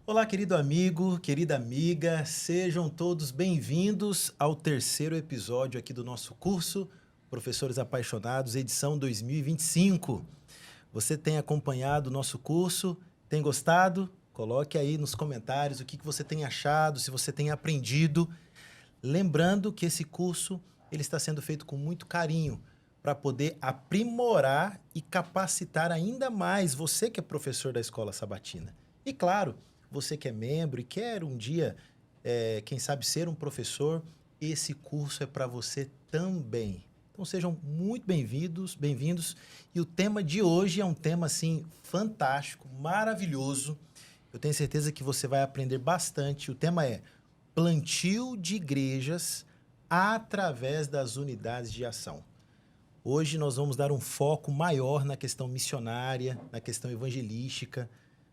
Olá, querido amigo, querida amiga, sejam todos bem-vindos ao terceiro episódio aqui do nosso curso Professores Apaixonados, edição 2025. Você tem acompanhado o nosso curso? Tem gostado? Coloque aí nos comentários o que você tem achado, se você tem aprendido. Lembrando que esse curso ele está sendo feito com muito carinho para poder aprimorar e capacitar ainda mais você que é professor da Escola Sabatina. E claro, você que é membro e quer um dia, quem sabe, ser um professor, esse curso é para você também. Então sejam muito bem-vindos, bem-vindos. E o tema de hoje é um tema assim fantástico, maravilhoso. Eu tenho certeza que você vai aprender bastante. O tema é plantio de igrejas através das unidades de ação. Hoje nós vamos dar um foco maior na questão missionária, na questão evangelística,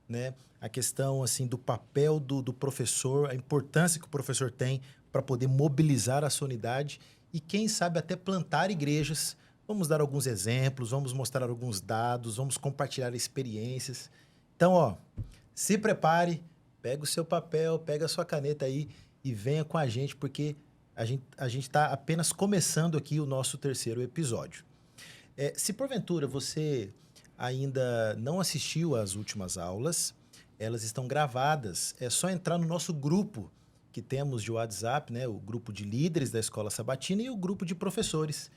né? A questão assim do papel do professor, a importância que o professor tem para poder mobilizar a sua unidade e, quem sabe, até plantar igrejas. Vamos dar alguns exemplos, vamos mostrar alguns dados, vamos compartilhar experiências. Então, ó, se prepare, pega o seu papel, pega a sua caneta aí e venha com a gente, porque a gente está apenas começando aqui o nosso terceiro episódio. Se porventura você ainda não assistiu às últimas aulas, elas estão gravadas. É só entrar no nosso grupo que temos de WhatsApp, né? O grupo de líderes da Escola Sabatina e o grupo de professores.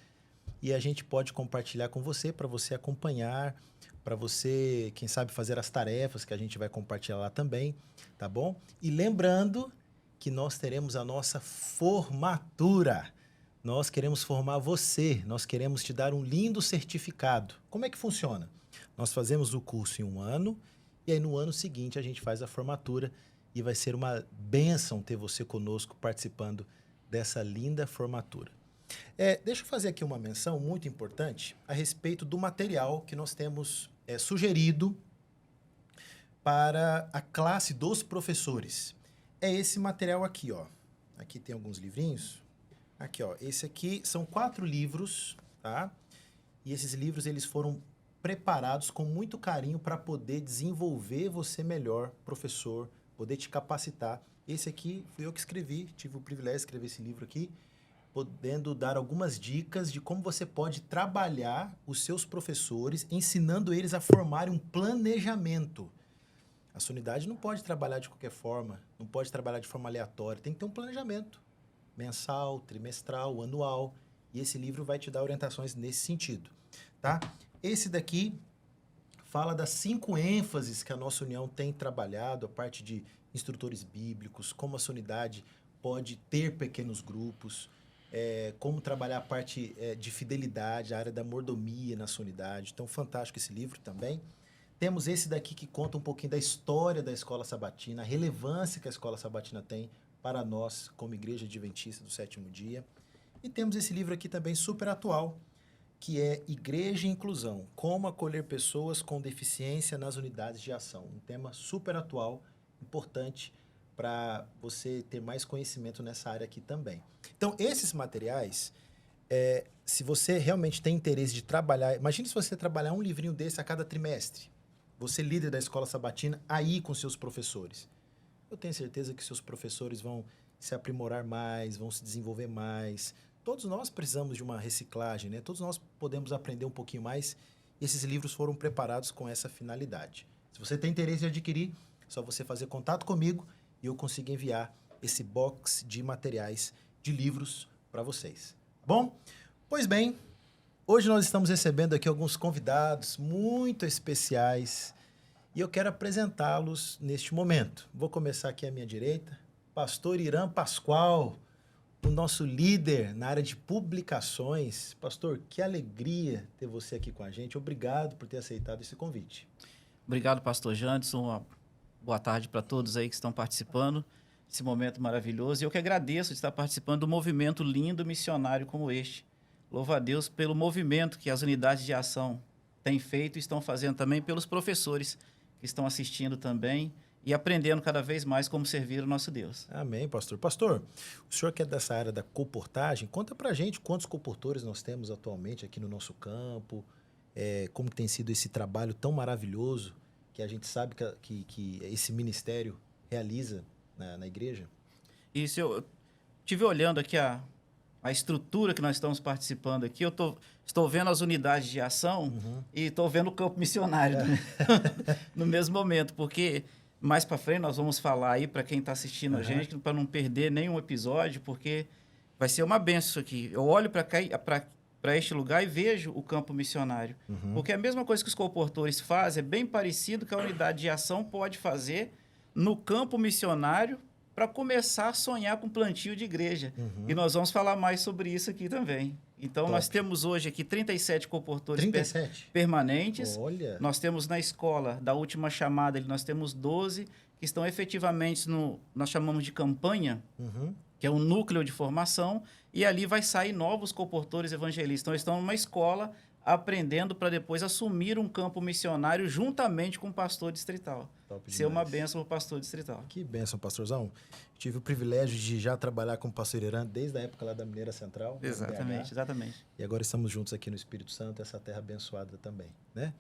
E a gente pode compartilhar com você para você acompanhar, para você, quem sabe, fazer as tarefas que a gente vai compartilhar lá também, tá bom? E lembrando que nós teremos a nossa formatura. Nós queremos formar você, nós queremos te dar um lindo certificado. Como é que funciona? Nós fazemos o curso em um ano e aí no ano seguinte a gente faz a formatura e vai ser uma bênção ter você conosco participando dessa linda formatura. Deixa eu fazer aqui uma menção muito importante a respeito do material que nós temos sugerido para a classe dos professores. É esse material aqui, ó. Aqui tem alguns livrinhos. Aqui, ó. Esse aqui são 4 livros, tá? E esses livros eles foram preparados com muito carinho para poder desenvolver você melhor, professor, poder te capacitar. Esse aqui fui eu que escrevi, tive o privilégio de escrever esse livro aqui, podendo dar algumas dicas de como você pode trabalhar os seus professores, ensinando eles a formarem um planejamento. A sua unidade não pode trabalhar de qualquer forma, não pode trabalhar de forma aleatória, tem que ter um planejamento mensal, trimestral, anual, e esse livro vai te dar orientações nesse sentido, tá? Esse daqui fala das 5 ênfases que a nossa união tem trabalhado, a parte de instrutores bíblicos, como a sua unidade pode ter pequenos grupos, como trabalhar a parte de fidelidade, a área da mordomia na sua unidade. Então, fantástico esse livro também. Temos esse daqui que conta um pouquinho da história da Escola Sabatina, a relevância que a Escola Sabatina tem para nós, como Igreja Adventista do Sétimo Dia. E temos esse livro aqui também super atual, que é Igreja e Inclusão, como acolher pessoas com deficiência nas unidades de ação. Um tema super atual, importante para você ter mais conhecimento nessa área aqui também. Então, esses materiais, se você realmente tem interesse de trabalhar, imagine se você trabalhar um livrinho desse a cada trimestre, você líder da Escola Sabatina, aí com seus professores. Eu tenho certeza que seus professores vão se aprimorar mais, vão se desenvolver mais. Todos nós precisamos de uma reciclagem, né? Todos nós podemos aprender um pouquinho mais. E esses livros foram preparados com essa finalidade. Se você tem interesse em adquirir, é só você fazer contato comigo e eu consigo enviar esse box de materiais, de livros para vocês. Tá bom? Pois bem, hoje nós estamos recebendo aqui alguns convidados muito especiais e eu quero apresentá-los neste momento. Vou começar aqui à minha direita, Pastor Irã Pascoal, o nosso líder na área de publicações. Pastor, que alegria ter você aqui com a gente. Obrigado por ter aceitado esse convite. Obrigado, pastor Janderson. Uma boa tarde para todos aí que estão participando desse momento maravilhoso. E eu que agradeço de estar participando do movimento lindo missionário como este. Louvo a Deus pelo movimento que as unidades de ação têm feito e estão fazendo também, pelos professores que estão assistindo também e aprendendo cada vez mais como servir o nosso Deus. Amém, pastor. Pastor, o senhor que é dessa área da colportagem, conta pra gente quantos colportores nós temos atualmente aqui no nosso campo, como que tem sido esse trabalho tão maravilhoso, que a gente sabe que esse ministério realiza na igreja? Isso, eu estive olhando aqui a estrutura que nós estamos participando aqui, estou vendo as unidades de ação e estou vendo o campo missionário no mesmo momento, porque mais para frente nós vamos falar aí para quem está assistindo a gente, para não perder nenhum episódio, porque vai ser uma benção isso aqui. Eu olho para este lugar e vejo o campo missionário, porque a mesma coisa que os colportores fazem é bem parecido que a unidade de ação pode fazer no campo missionário, para começar a sonhar com plantio de igreja. E nós vamos falar mais sobre isso aqui também. Então, Top. Nós temos hoje aqui 37 colportores 37? Permanentes. Olha! Nós temos na escola, da última chamada, nós temos 12 que estão efetivamente nós chamamos de campanha, que é um núcleo de formação, e ali vai sair novos colportores evangelistas. Então, eles estão numa escola aprendendo para depois assumir um campo missionário juntamente com o pastor distrital. Ser uma bênção para o pastor distrital. Que bênção, pastorzão. Tive o privilégio de já trabalhar com o pastor Irã desde a época lá da Mineira Central. Exatamente, exatamente. E agora estamos juntos aqui no Espírito Santo, essa terra abençoada também, né?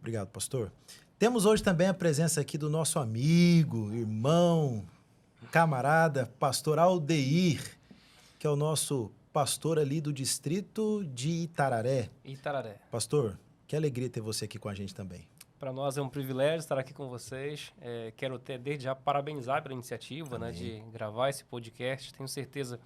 Obrigado, pastor. Temos hoje também a presença aqui do nosso amigo, irmão, camarada, pastor Aldeir, que é o nosso pastor ali do distrito de Itararé. Itararé. Pastor, que alegria ter você aqui com a gente também. Para nós é um privilégio estar aqui com vocês. Quero desde já parabenizar pela iniciativa, né, de gravar esse podcast. Tenho certeza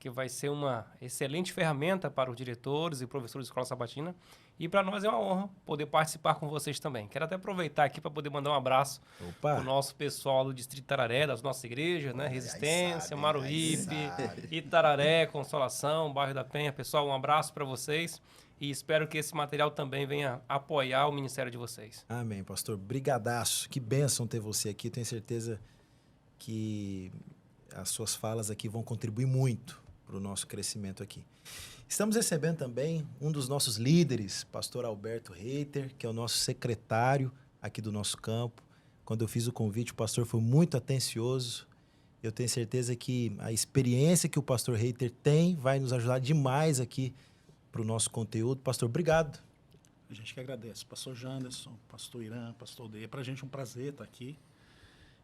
que vai ser uma excelente ferramenta para os diretores e professores de escola sabatina. E para nós é uma honra poder participar com vocês também. Quero até aproveitar aqui para poder mandar um abraço para o nosso pessoal do Distrito Itararé, das nossas igrejas, né? Resistência, Maruípe, Itararé, Consolação, Bairro da Penha. Pessoal, um abraço para vocês e espero que esse material também venha apoiar o ministério de vocês. Amém, pastor. Brigadaço. Que bênção ter você aqui. Tenho certeza que as suas falas aqui vão contribuir muito para o nosso crescimento aqui. Estamos recebendo também um dos nossos líderes, pastor Alberto Reiter, que é o nosso secretário aqui do nosso campo. Quando eu fiz o convite, o pastor foi muito atencioso. Eu tenho certeza que a experiência que o pastor Reiter tem vai nos ajudar demais aqui para o nosso conteúdo. Pastor, obrigado. A gente que agradece. Pastor Janderson, pastor Irã, pastor Aldeia. Para a gente é um prazer estar aqui.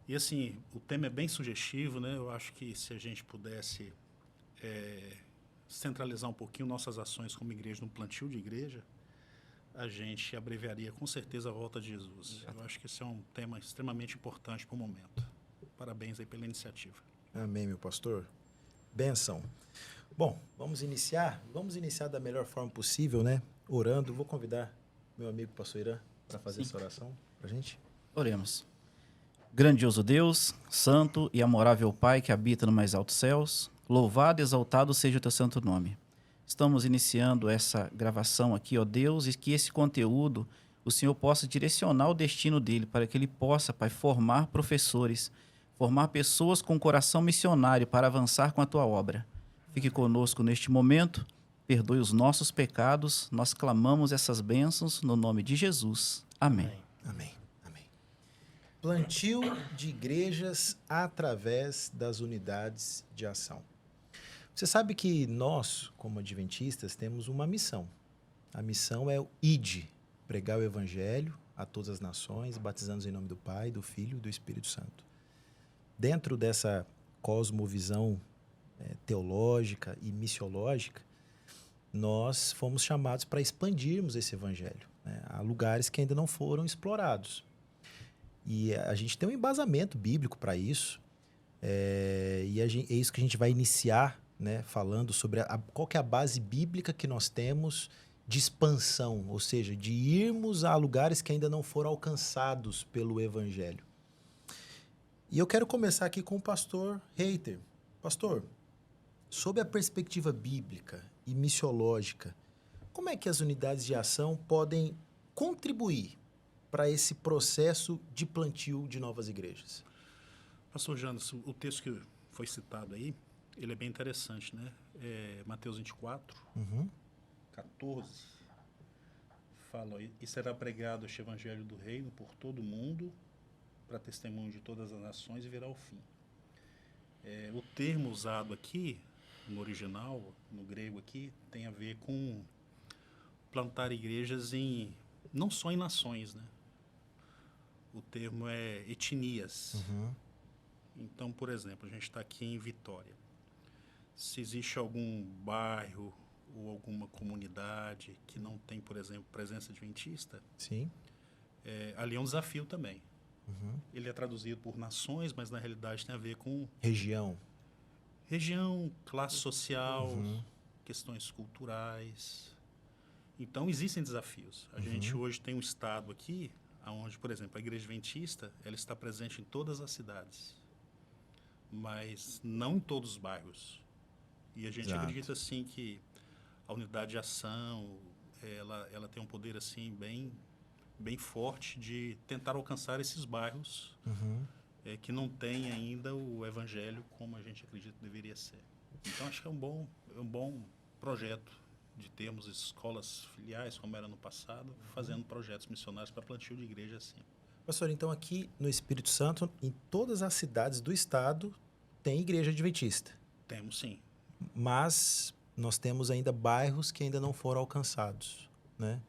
E assim, o tema é bem sugestivo, né? Eu acho que se a gente pudesse centralizar um pouquinho nossas ações como igreja no plantio de igreja, a gente abreviaria com certeza a volta de Jesus. Eu acho que esse é um tema extremamente importante para o momento. Parabéns aí pela iniciativa. Amém, meu pastor. Bênção. Bom, vamos iniciar da melhor forma possível, né? Orando. Vou convidar meu amigo pastor Irã para fazer essa oração para a gente. Oremos. Grandioso Deus, santo e amorável Pai que habita no mais altos céus, louvado e exaltado seja o teu santo nome. Estamos iniciando essa gravação aqui, ó Deus, e que esse conteúdo o Senhor possa direcionar o destino dele para que ele possa, Pai, formar professores, formar pessoas com coração missionário para avançar com a tua obra. Fique conosco neste momento, perdoe os nossos pecados, nós clamamos essas bênçãos no nome de Jesus. Amém. Amém. Plantio de igrejas através das unidades de ação. Você sabe que nós, como adventistas, temos uma missão. A missão é o ID, pregar o evangelho a todas as nações, batizando-os em nome do Pai, do Filho e do Espírito Santo. Dentro dessa cosmovisão teológica e missiológica, nós fomos chamados para expandirmos esse evangelho, né, a lugares que ainda não foram explorados. E a gente tem um embasamento bíblico para isso, é isso que a gente vai iniciar, né, falando sobre qual que é a base bíblica que nós temos de expansão, ou seja, de irmos a lugares que ainda não foram alcançados pelo evangelho. E eu quero começar aqui com o pastor Reiter. Pastor, sob a perspectiva bíblica e missiológica, como é que as unidades de ação podem contribuir para esse processo de plantio de novas igrejas? Pastor Janderson, o texto que foi citado aí, ele é bem interessante, né? Mateus 24, 14, fala, e será pregado este evangelho do reino por todo o mundo, para testemunho de todas as nações, e virá o fim. O termo usado aqui, no original, no grego aqui, tem a ver com plantar igrejas não só em nações, né? O termo é etnias. Então, por exemplo, a gente está aqui em Vitória. Se existe algum bairro ou alguma comunidade que não tem, por exemplo, presença adventista, Sim. Ali é um desafio também. Uhum. Ele é traduzido por nações, mas na realidade tem a ver com Região. classe social, Uhum. questões culturais. Então, existem desafios. A gente hoje tem um estado aqui, onde, por exemplo, a Igreja Adventista ela está presente em todas as cidades, mas não em todos os bairros. E a gente Exato. acredita, assim, que a unidade de ação, ela tem um poder, assim, bem forte de tentar alcançar esses bairros Uhum. que não têm ainda o evangelho como a gente acredita que deveria ser. Então, acho que é um bom projeto de termos escolas filiais, como era no passado, fazendo projetos missionários para plantio de igreja assim. Pastor, então aqui no Espírito Santo, em todas as cidades do estado, tem igreja adventista. Temos sim. Mas nós temos ainda bairros que ainda não foram alcançados, né?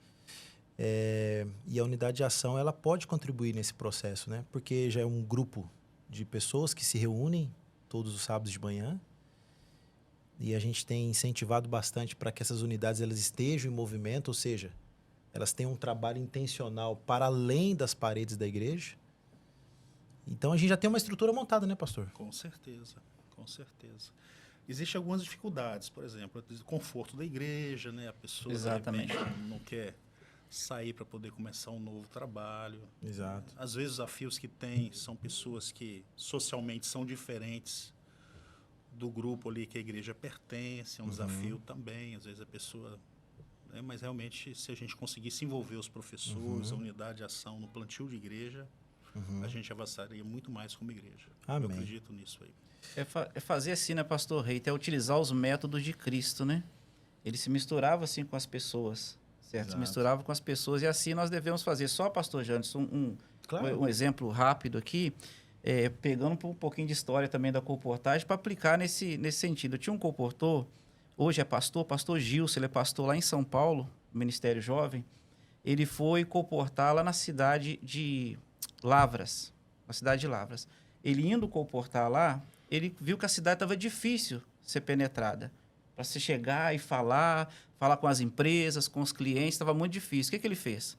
E a unidade de ação ela pode contribuir nesse processo, né? Porque já é um grupo de pessoas que se reúnem todos os sábados de manhã e a gente tem incentivado bastante para que essas unidades elas estejam em movimento, ou seja, elas tenham um trabalho intencional para além das paredes da igreja. Então a gente já tem uma estrutura montada, né, pastor? Com certeza, com certeza. Existem algumas dificuldades, por exemplo, o conforto da igreja, né? A pessoa Exatamente. de repente não quer sair para poder começar um novo trabalho. Exato. Às vezes os desafios que tem são pessoas que socialmente são diferentes do grupo ali que a igreja pertence, é um desafio também, às vezes a pessoa... mas realmente, se a gente conseguisse envolver os professores, a unidade de ação no plantio de igreja, a gente avançaria muito mais como igreja. Amém. Eu acredito nisso aí. É fazer assim, né, pastor Reiter? É utilizar os métodos de Cristo, né? Ele se misturava assim com as pessoas, certo? Se Exato. misturava com as pessoas e assim nós devemos fazer. Só, pastor Janderson, Claro. um exemplo rápido aqui, pegando um pouquinho de história também da colportagem para aplicar nesse sentido. Eu tinha um colportor, hoje é pastor Gilson, ele é pastor lá em São Paulo, Ministério Jovem. Ele foi colportar lá na cidade de Lavras, Ele indo colportar lá, ele viu que a cidade estava difícil ser penetrada. Para se chegar e falar com as empresas, com os clientes, estava muito difícil. O que ele fez?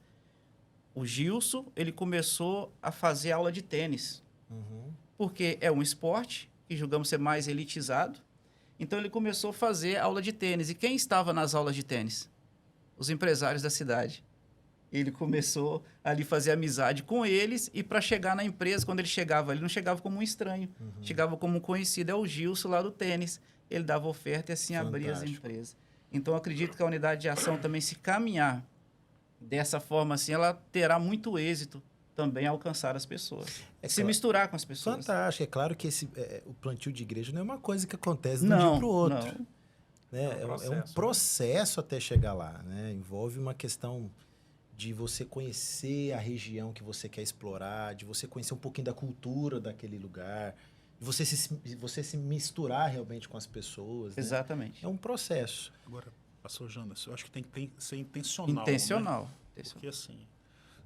O Gilson, ele começou a fazer aula de tênis. Porque é um esporte que julgamos ser mais elitizado. Então, ele começou a fazer aula de tênis. E quem estava nas aulas de tênis? Os empresários da cidade. Ele começou ali a fazer amizade com eles e para chegar na empresa, quando ele chegava, ele não chegava como um estranho, chegava como um conhecido, é o Gilson lá do tênis. Ele dava oferta e assim abria as Fantástico. empresas. Então, eu acredito que a unidade de ação também, se caminhar dessa forma assim, ela terá muito êxito também a alcançar as pessoas. Se misturar com as pessoas. Fantástico. É claro que o plantio de igreja não é uma coisa que acontece de um dia para o outro. Não. Né? É um É um processo, processo até chegar lá. Né? Envolve uma questão de você conhecer a região que você quer explorar, de você conhecer um pouquinho da cultura daquele lugar, de você se misturar realmente com as pessoas. Né? Exatamente. É um processo. Agora, pastor Janderson, eu acho que tem que ser intencional. Intencional. Né? Porque assim,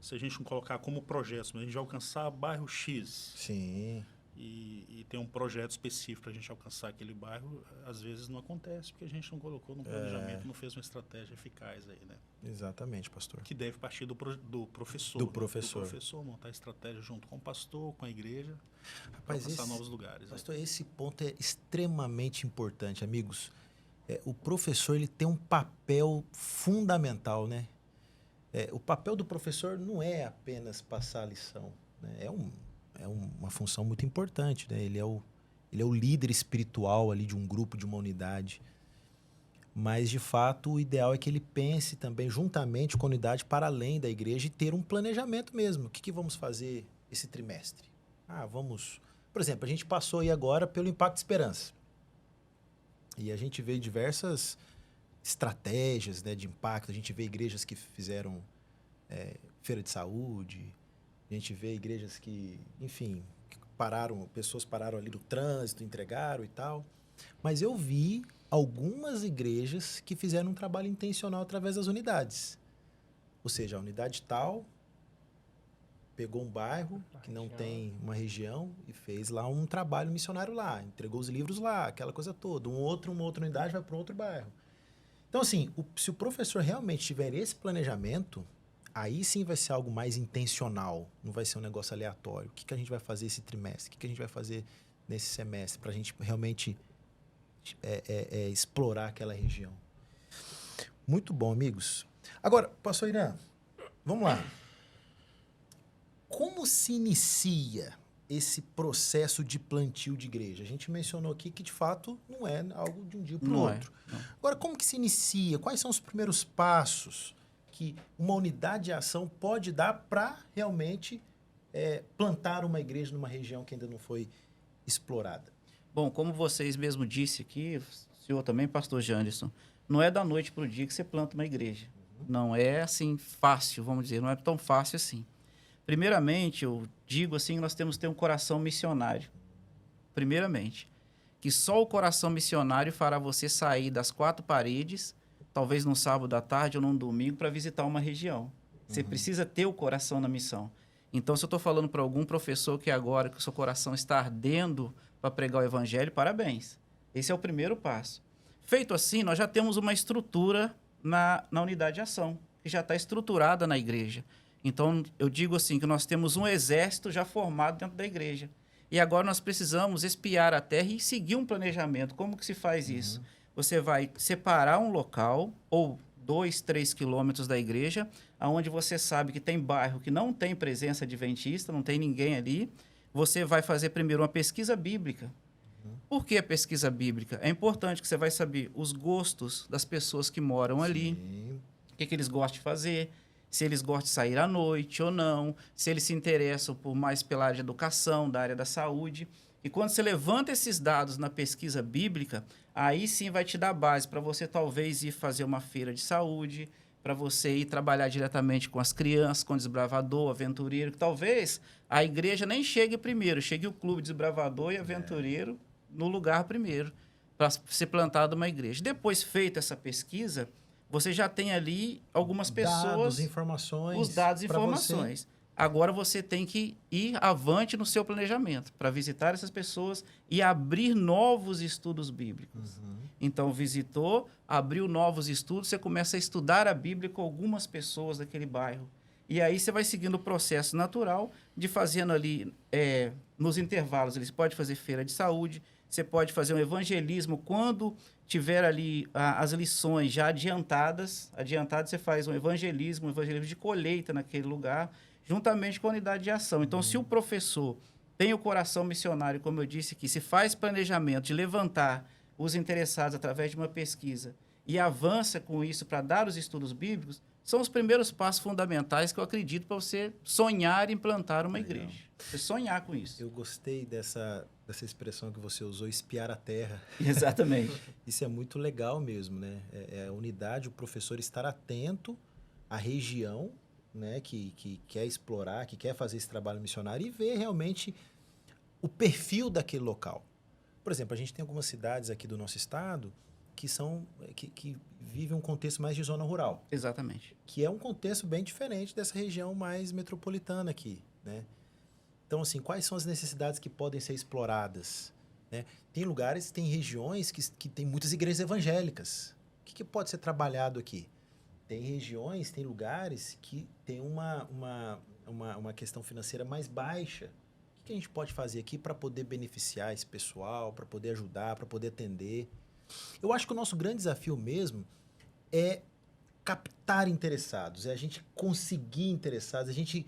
se a gente não colocar como projetos, mas a gente vai alcançar bairro X Sim. e tem um projeto específico para a gente alcançar aquele bairro, às vezes não acontece, porque a gente não colocou no planejamento, não fez uma estratégia eficaz aí, né? Exatamente, pastor. Que deve partir do professor. Do né? professor. Do professor, montar estratégia junto com o pastor, com a igreja, para Rapaz, alcançar novos lugares. Né? pastor, esse ponto é extremamente importante, amigos. O professor ele tem um papel fundamental, né? O papel do professor não é apenas passar a lição, né? É uma função muito importante, né? Ele é o líder espiritual ali de um grupo, de uma unidade. Mas, de fato, o ideal é que ele pense também juntamente com a unidade para além da igreja e ter um planejamento mesmo. O que vamos fazer esse trimestre? Vamos... Por exemplo, a gente passou aí agora pelo Impacto Esperança. E a gente vê diversas estratégias, né, de impacto. A gente vê igrejas que fizeram feira de saúde. A gente vê igrejas que, enfim, pessoas pararam ali no trânsito, entregaram e tal. Mas eu vi algumas igrejas que fizeram um trabalho intencional através das unidades. Ou seja, a unidade tal pegou um bairro que não tem uma região e fez lá um trabalho missionário lá, entregou os livros lá, aquela coisa toda. Uma outra unidade vai para outro bairro. Então, assim, se o professor realmente tiver esse planejamento, aí sim vai ser algo mais intencional, não vai ser um negócio aleatório. O que a gente vai fazer esse trimestre? O que a gente vai fazer nesse semestre para a gente realmente explorar aquela região? Muito bom, amigos. Agora, pastor Irã, vamos lá. Como se inicia esse processo de plantio de igreja? A gente mencionou aqui que, de fato, não é algo de um dia para o outro. Agora, como que se inicia? Quais são os primeiros passos que uma unidade de ação pode dar para realmente plantar uma igreja numa região que ainda não foi explorada? Bom, como vocês mesmo disse aqui, o senhor também, pastor Janderson, não é da noite para o dia que você planta uma igreja. Não é assim fácil, vamos dizer, não é tão fácil assim. Primeiramente, eu digo assim, nós temos que ter um coração missionário. Primeiramente, que só o coração missionário fará você sair das quatro paredes, talvez num sábado à tarde ou num domingo, para visitar uma região. Você precisa ter o coração na missão. Então, se eu estou falando para algum professor que agora que o seu coração está ardendo para pregar o evangelho, parabéns. Esse é o primeiro passo. Feito assim, nós já temos uma estrutura na unidade de ação, que já está estruturada na igreja. Então, eu digo assim, que nós temos um exército já formado dentro da igreja. E agora nós precisamos espiar a terra e seguir um planejamento. Como que se faz isso? Você vai separar um local, ou 2, 3 quilômetros da igreja, onde você sabe que tem bairro que não tem presença adventista, não tem ninguém ali. Você vai fazer primeiro uma pesquisa bíblica. Por que a pesquisa bíblica? É importante que você vai saber os gostos das pessoas que moram ali, o que eles gostam de fazer, se eles gostam de sair à noite ou não, se eles se interessam mais pela área de educação, da área da saúde. E quando você levanta esses dados na pesquisa bíblica, aí sim vai te dar base para você talvez ir fazer uma feira de saúde, para você ir trabalhar diretamente com as crianças, com o desbravador, aventureiro, que talvez a igreja nem chegue primeiro, chegue o clube desbravador e aventureiro no lugar primeiro, para ser plantado uma igreja. Depois, feita essa pesquisa, você já tem ali algumas pessoas... Os dados e informações. Agora você tem que ir avante no seu planejamento para visitar essas pessoas e abrir novos estudos bíblicos. Então, visitou, abriu novos estudos, você começa a estudar a Bíblia com algumas pessoas daquele bairro. E aí você vai seguindo o processo natural de fazendo ali, nos intervalos, você pode fazer feira de saúde, você pode fazer um evangelismo quando tiver ali as lições já adiantadas. Adiantado, você faz um evangelismo de colheita naquele lugar, juntamente com a unidade de ação. Então, se o professor tem o coração missionário, como eu disse aqui, se faz planejamento de levantar os interessados através de uma pesquisa e avança com isso para dar os estudos bíblicos, são os primeiros passos fundamentais que eu acredito para você sonhar em plantar uma igreja. Você sonhar com isso. Eu gostei dessa expressão que você usou, espiar a terra. Exatamente. Isso é muito legal mesmo, né? É a unidade, o professor estar atento à região, né, que quer explorar, que quer fazer esse trabalho missionário e ver realmente o perfil daquele local. Por exemplo, a gente tem algumas cidades aqui do nosso estado que vivem um contexto mais de zona rural. Exatamente. Que é um contexto bem diferente dessa região mais metropolitana aqui, né? Então, assim, quais são as necessidades que podem ser exploradas, né? Tem lugares, tem regiões que tem muitas igrejas evangélicas. O que pode ser trabalhado aqui? Tem regiões, tem lugares que tem uma questão financeira mais baixa. O que a gente pode fazer aqui para poder beneficiar esse pessoal, para poder ajudar, para poder atender? Eu acho que o nosso grande desafio mesmo é captar interessados, é a gente conseguir interessados, a gente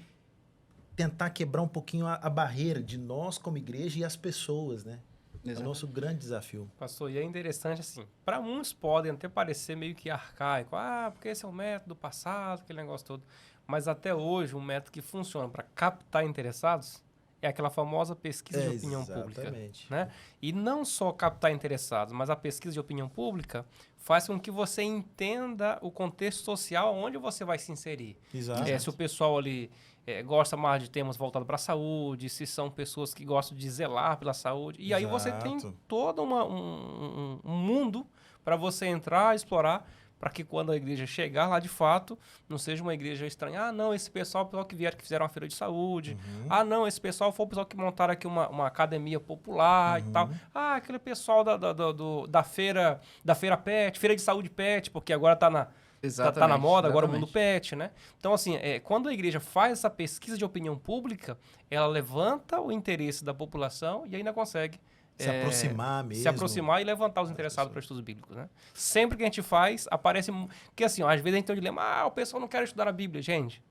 tentar quebrar um pouquinho a barreira de nós como igreja e as pessoas, né? É o nosso grande desafio. Pastor, e é interessante assim, para muitos podem até parecer meio que arcaico, porque esse é um método passado, aquele negócio todo, mas até hoje um método que funciona para captar interessados é aquela famosa pesquisa de opinião pública, né? E não só captar interessados, mas a pesquisa de opinião pública faz com que você entenda o contexto social onde você vai se inserir. Exato. Se o pessoal ali gosta mais de temas voltados para a saúde, se são pessoas que gostam de zelar pela saúde. E aí você tem todo um mundo para você entrar, explorar, para que quando a igreja chegar lá de fato, não seja uma igreja estranha. Ah, não, esse pessoal é o pessoal que vieram, que fizeram uma feira de saúde. Ah, não, esse pessoal foi o pessoal que montaram aqui uma academia popular e tal. Ah, aquele pessoal da feira pet, feira de saúde pet, porque agora tá na moda, agora o mundo pet, né? Então, assim, quando a igreja faz essa pesquisa de opinião pública, ela levanta o interesse da população e ainda consegue Se aproximar mesmo. Se aproximar e levantar os interessados para estudos bíblicos, né? Sempre que a gente faz, aparece... Porque, assim, ó, às vezes a gente tem um dilema, o pessoal não quer estudar a Bíblia. Gente,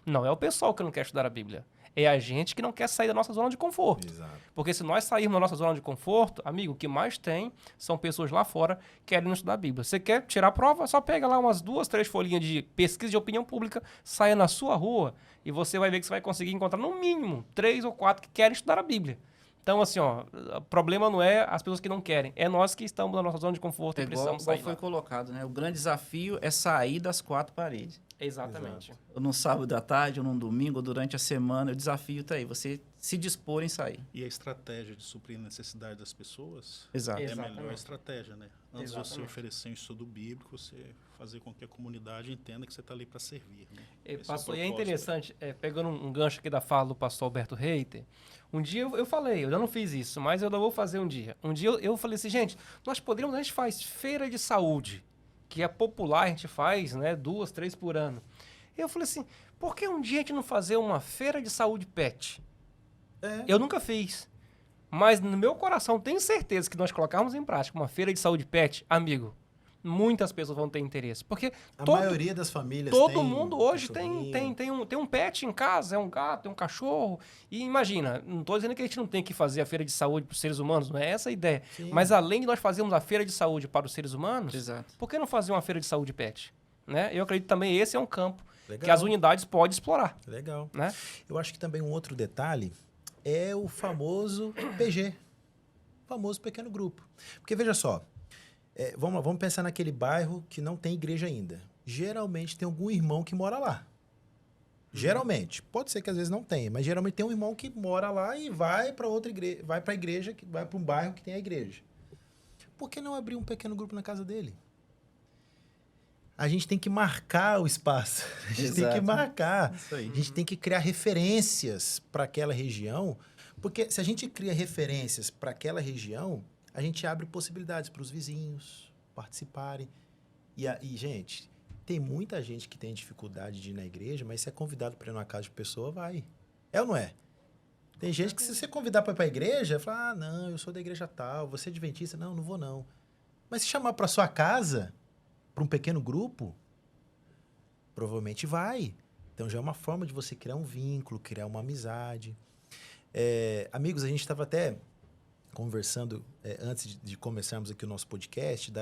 não é o pessoal que não quer estudar a Bíblia. É a gente que não quer sair da nossa zona de conforto. Exato. Porque se nós sairmos da nossa zona de conforto, amigo, o que mais tem são pessoas lá fora querendo estudar a Bíblia. Você quer tirar a prova? Só pega lá umas 2, 3 folhinhas de pesquisa de opinião pública, saia na sua rua e você vai ver que você vai conseguir encontrar no mínimo 3 ou 4 que querem estudar a Bíblia. Então, assim, ó, o problema não é as pessoas que não querem, é nós que estamos na nossa zona de conforto e precisamos sair. Igual foi colocado, né? O grande desafio é sair das 4 paredes. Exatamente. Ou num sábado à tarde, ou num domingo, ou durante a semana, o desafio está aí, você se dispor em sair. E a estratégia de suprir a necessidade das pessoas Exato. é a Exatamente. melhor estratégia, né? Antes de você Exatamente. oferecer um estudo bíblico, você fazer com que a comunidade entenda que você está ali para servir. Né? Esse Pastor, o e é propósito, interessante, pegando um gancho aqui da fala do pastor Alberto Reiter, um dia eu falei, eu ainda não fiz isso, mas eu ainda vou fazer um dia. Um dia eu falei assim, gente, a gente faz feira de saúde, que é popular, a gente faz, né, 2, 3 por ano. Eu falei assim, por que um dia a gente não fazer uma feira de saúde pet? Eu nunca fiz. Mas no meu coração, tenho certeza que nós colocarmos em prática uma feira de saúde pet, amigo, muitas pessoas vão ter interesse. Porque A maioria das famílias todo tem mundo um hoje cachorrinho. tem um pet em casa, é um gato, é um cachorro. E imagina, não estou dizendo que a gente não tem que fazer a feira de saúde para os seres humanos, não é essa a ideia. Sim. Mas além de nós fazermos a feira de saúde para os seres humanos, Exato. por que não fazer uma feira de saúde pet? Né? Eu acredito também esse é um campo Legal. que as unidades podem explorar. Legal. Né? Eu acho que também um outro detalhe é o famoso PG, o famoso pequeno grupo. Porque veja só, vamos pensar naquele bairro que não tem igreja ainda. Geralmente tem algum irmão que mora lá. Geralmente. Pode ser que às vezes não tenha, mas geralmente tem um irmão que mora lá e vai para outra igreja, vai para a igreja, vai para um bairro que tem a igreja. Por que não abrir um pequeno grupo na casa dele? A gente tem que marcar o espaço. A gente tem que Exato. marcar. Isso aí. A gente tem que criar referências para aquela região, porque se a gente cria referências para aquela região, a gente abre possibilidades para os vizinhos participarem. E, gente, tem muita gente que tem dificuldade de ir na igreja, mas se é convidado para ir numa casa de pessoa, vai. É ou não é? Tem gente que se você convidar para ir para a igreja, fala, não, eu sou da igreja tal, você é adventista, não vou não. Mas se chamar para sua casa, para um pequeno grupo, provavelmente vai. Então já é uma forma de você criar um vínculo, criar uma amizade. Amigos, a gente estava até conversando antes de começarmos aqui o nosso podcast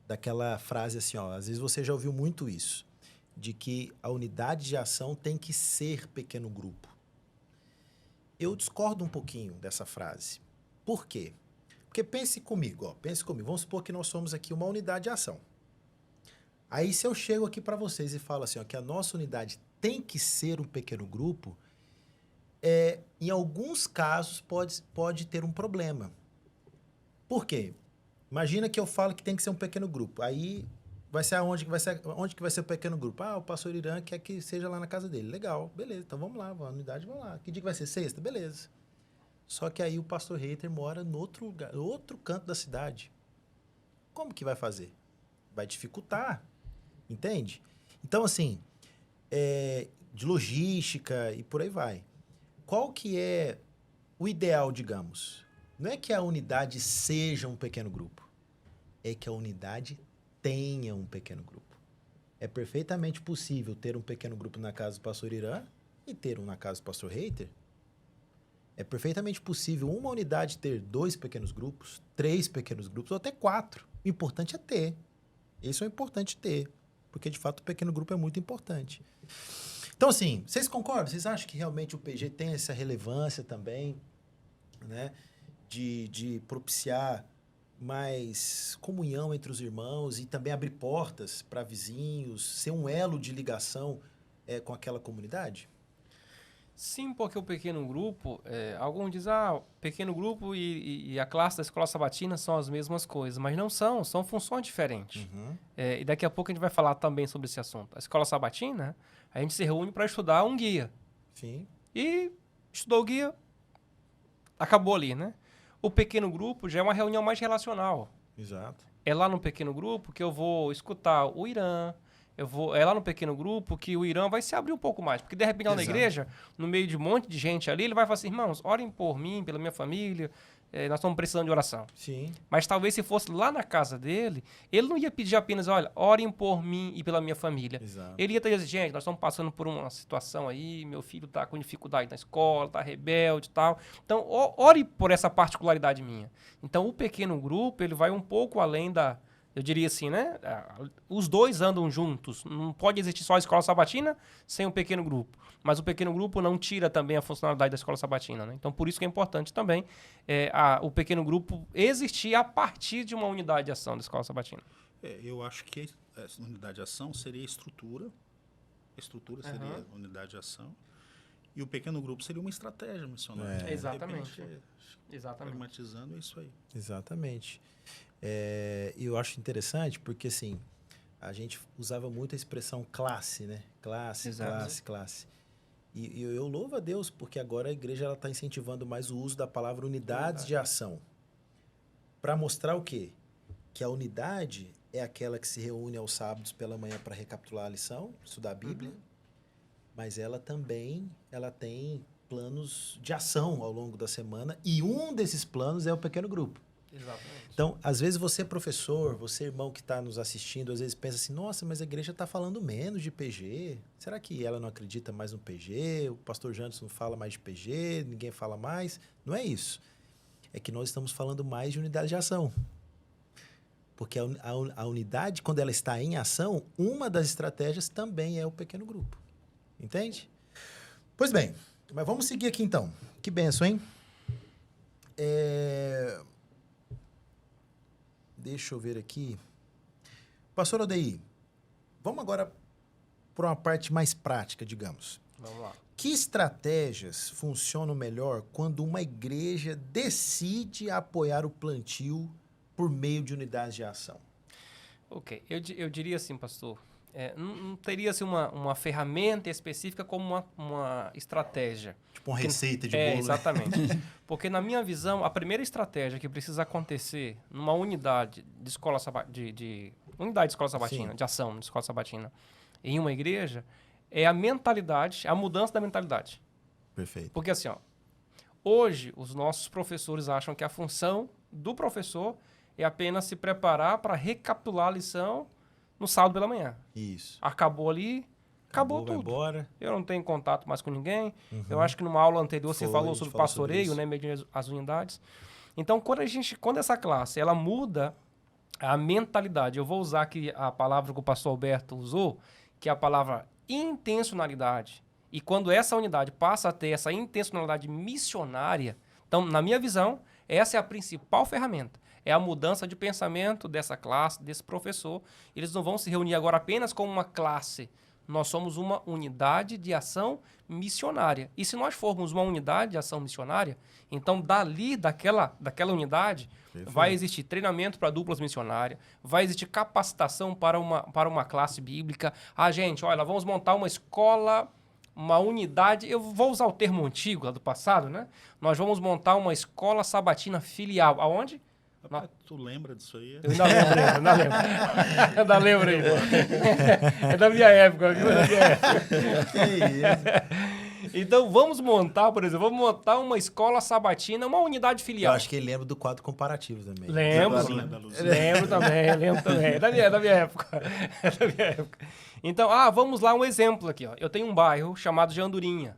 daquela frase assim, ó, às vezes você já ouviu muito isso, de que a unidade de ação tem que ser pequeno grupo. Eu discordo um pouquinho dessa frase. Por quê? Porque pense comigo. Vamos supor que nós somos aqui uma unidade de ação. Aí se eu chego aqui para vocês e falo assim, ó, que a nossa unidade tem que ser um pequeno grupo, em alguns casos pode ter um problema. Por quê? Imagina que eu falo que tem que ser um pequeno grupo. Aí vai ser onde que vai ser o pequeno grupo? O pastor Irã quer que seja lá na casa dele. Legal, beleza. Então vamos lá, a unidade vamos lá. Que dia que vai ser? Sexta? Beleza. Só que aí o pastor Reiter mora no outro lugar, outro canto da cidade. Como que vai fazer? Vai dificultar, entende? Então, assim, de logística e por aí vai. Qual que é o ideal, digamos? Não é que a unidade seja um pequeno grupo. É que a unidade tenha um pequeno grupo. É perfeitamente possível ter um pequeno grupo na casa do pastor Irã e ter um na casa do pastor Reiter. É perfeitamente possível uma unidade ter 2 pequenos grupos, 3 pequenos grupos, ou até 4. O importante é ter. Isso é importante ter, porque, de fato, o pequeno grupo é muito importante. Então, assim, vocês concordam? Vocês acham que realmente o PG tem essa relevância também, né? De propiciar mais comunhão entre os irmãos e também abrir portas para vizinhos, ser um elo de ligação com aquela comunidade? Sim, porque o pequeno grupo, alguns dizem, pequeno grupo e a classe da escola sabatina são as mesmas coisas, mas não são funções diferentes. E daqui a pouco a gente vai falar também sobre esse assunto. A escola sabatina, a gente se reúne para estudar um guia. Sim. E estudou o guia, acabou ali, né? O pequeno grupo já é uma reunião mais relacional. Exato. É lá no pequeno grupo que eu vou escutar o Irã. É lá no pequeno grupo que o Irã vai se abrir um pouco mais. Porque, de repente, lá na Exato. igreja, no meio de um monte de gente ali, ele vai falar assim, irmãos, orem por mim, pela minha família, nós estamos precisando de oração. Sim. Mas talvez se fosse lá na casa dele, ele não ia pedir apenas, olha, orem por mim e pela minha família. Exato. Ele ia ter dito, gente, nós estamos passando por uma situação aí, meu filho está com dificuldade na escola, está rebelde e tal. Então, ore por essa particularidade minha. Então, o pequeno grupo, ele vai um pouco além da... Eu diria assim, né? Os dois andam juntos. Não pode existir só a escola sabatina sem um pequeno grupo. Mas o pequeno grupo não tira também a funcionalidade da escola sabatina, né? Então, por isso que é importante também o pequeno grupo existir a partir de uma unidade de ação da escola sabatina. Eu acho que essa unidade de ação seria a estrutura. A estrutura seria a unidade de ação. E o pequeno grupo seria uma estratégia missionária. Exatamente. Exatamente. Pragmatizando, é isso aí. Exatamente. E eu acho interessante porque, assim, a gente usava muito a expressão classe, né? Classe, Exato. classe, classe. E eu louvo a Deus porque agora a igreja está incentivando mais o uso da palavra unidades de ação. Para mostrar o quê? Que a unidade é aquela que se reúne aos sábados pela manhã para recapitular a lição, estudar a Bíblia, mas ela também tem planos de ação ao longo da semana e um desses planos é o pequeno grupo. Exatamente. Então, às vezes você, professor, você, irmão que está nos assistindo, às vezes pensa assim, nossa, mas a igreja está falando menos de PG. Será que ela não acredita mais no PG? O pastor Janderson não fala mais de PG, ninguém fala mais? Não é isso. É que nós estamos falando mais de unidade de ação. Porque a unidade, quando ela está em ação, uma das estratégias também é o pequeno grupo. Entende? Pois bem, mas vamos seguir aqui então. Que benção, hein? Deixa eu ver aqui. Pastor Odeir, vamos agora para uma parte mais prática, digamos. Vamos lá. Que estratégias funcionam melhor quando uma igreja decide apoiar o plantio por meio de unidades de ação? Ok. Eu diria assim, pastor, não teria assim, uma ferramenta específica como uma estratégia. Tipo uma receita de bolo, né? Exatamente. Porque, na minha visão, a primeira estratégia que precisa acontecer numa unidade de escola unidade de escola sabatina, Sim. de ação de escola sabatina, em uma igreja, é a mentalidade, a mudança da mentalidade. Perfeito. Porque, assim, hoje, os nossos professores acham que a função do professor é apenas se preparar para recapitular a lição no sábado pela manhã. Isso. Acabou ali, acabou vai tudo. embora. Eu não tenho contato mais com ninguém. Eu acho que numa aula anterior você falou sobre pastoreio, né, mediante as unidades. Então, quando essa classe ela muda a mentalidade, eu vou usar aqui a palavra que o pastor Alberto usou, que é a palavra intencionalidade. E quando essa unidade passa a ter essa intencionalidade missionária, então, na minha visão, essa é a principal ferramenta. É a mudança de pensamento dessa classe, desse professor. Eles não vão se reunir agora apenas como uma classe. Nós somos uma unidade de ação missionária. E se nós formos uma unidade de ação missionária, então dali, daquela unidade, vai existir treinamento para duplas missionárias, vai existir capacitação para uma classe bíblica. Gente, olha, vamos montar uma escola, uma unidade, eu vou usar o termo antigo lá do passado, né? Nós vamos montar uma escola sabatina filial. Aonde? Rapaz, tu lembra disso aí? Eu ainda lembro aí. É da minha época. Então, vamos montar, por exemplo, uma escola sabatina, uma unidade Eu filial. acho que ele lembra do quadro comparativo também. Lembro também. É da minha época. Então, vamos lá, um exemplo aqui. Eu tenho um bairro chamado de Andorinha.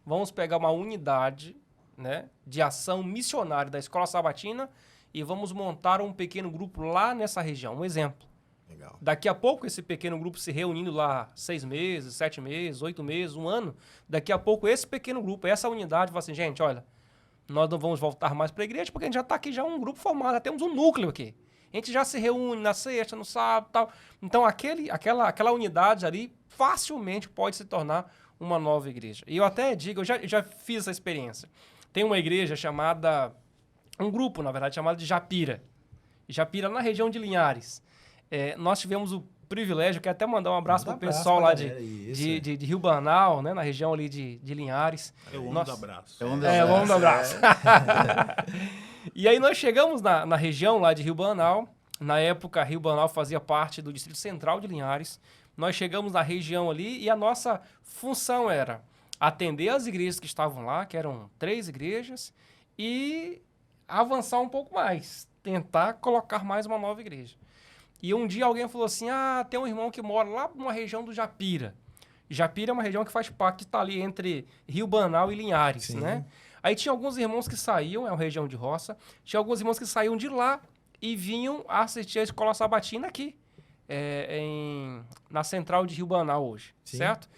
Vamos pegar uma unidade, né, de ação missionária da escola sabatina e vamos montar um pequeno grupo lá nessa região. Um exemplo. Legal. Daqui a pouco, esse pequeno grupo se reunindo lá 6 meses, 7 meses, 8 meses, 1 ano. Daqui a pouco, esse pequeno grupo, essa unidade, vai assim, gente, olha, nós não vamos voltar mais para a igreja porque a gente já está aqui, já um grupo formado, já temos um núcleo aqui. A gente já se reúne na sexta, no sábado e tal. Então, aquela unidade ali facilmente pode se tornar uma nova igreja. E eu até digo, eu já fiz essa experiência. Tem uma igreja chamada, um grupo, na verdade, chamado de Japira. Japira, na região de Linhares. Nós tivemos o privilégio, quero até mandar um abraço pro pessoal lá de Rio Banal, né, na região ali de Linhares. É o homem do abraço. É o homem do abraço. E aí nós chegamos na região lá de Rio Banal. Na época, Rio Banal fazia parte do Distrito Central de Linhares. Nós chegamos na região ali e a nossa função era atender as igrejas que estavam lá, que eram 3 igrejas, e avançar um pouco mais, tentar colocar mais uma nova igreja. E um dia alguém falou assim, tem um irmão que mora lá numa região do Japira. Japira é uma região que faz parte, está ali entre Rio Banal e Linhares, né? Aí tinha alguns irmãos que saíam, é uma região de roça, tinha alguns irmãos que saíam de lá e vinham assistir a escola sabatina aqui, na central de Rio Banal hoje, certo?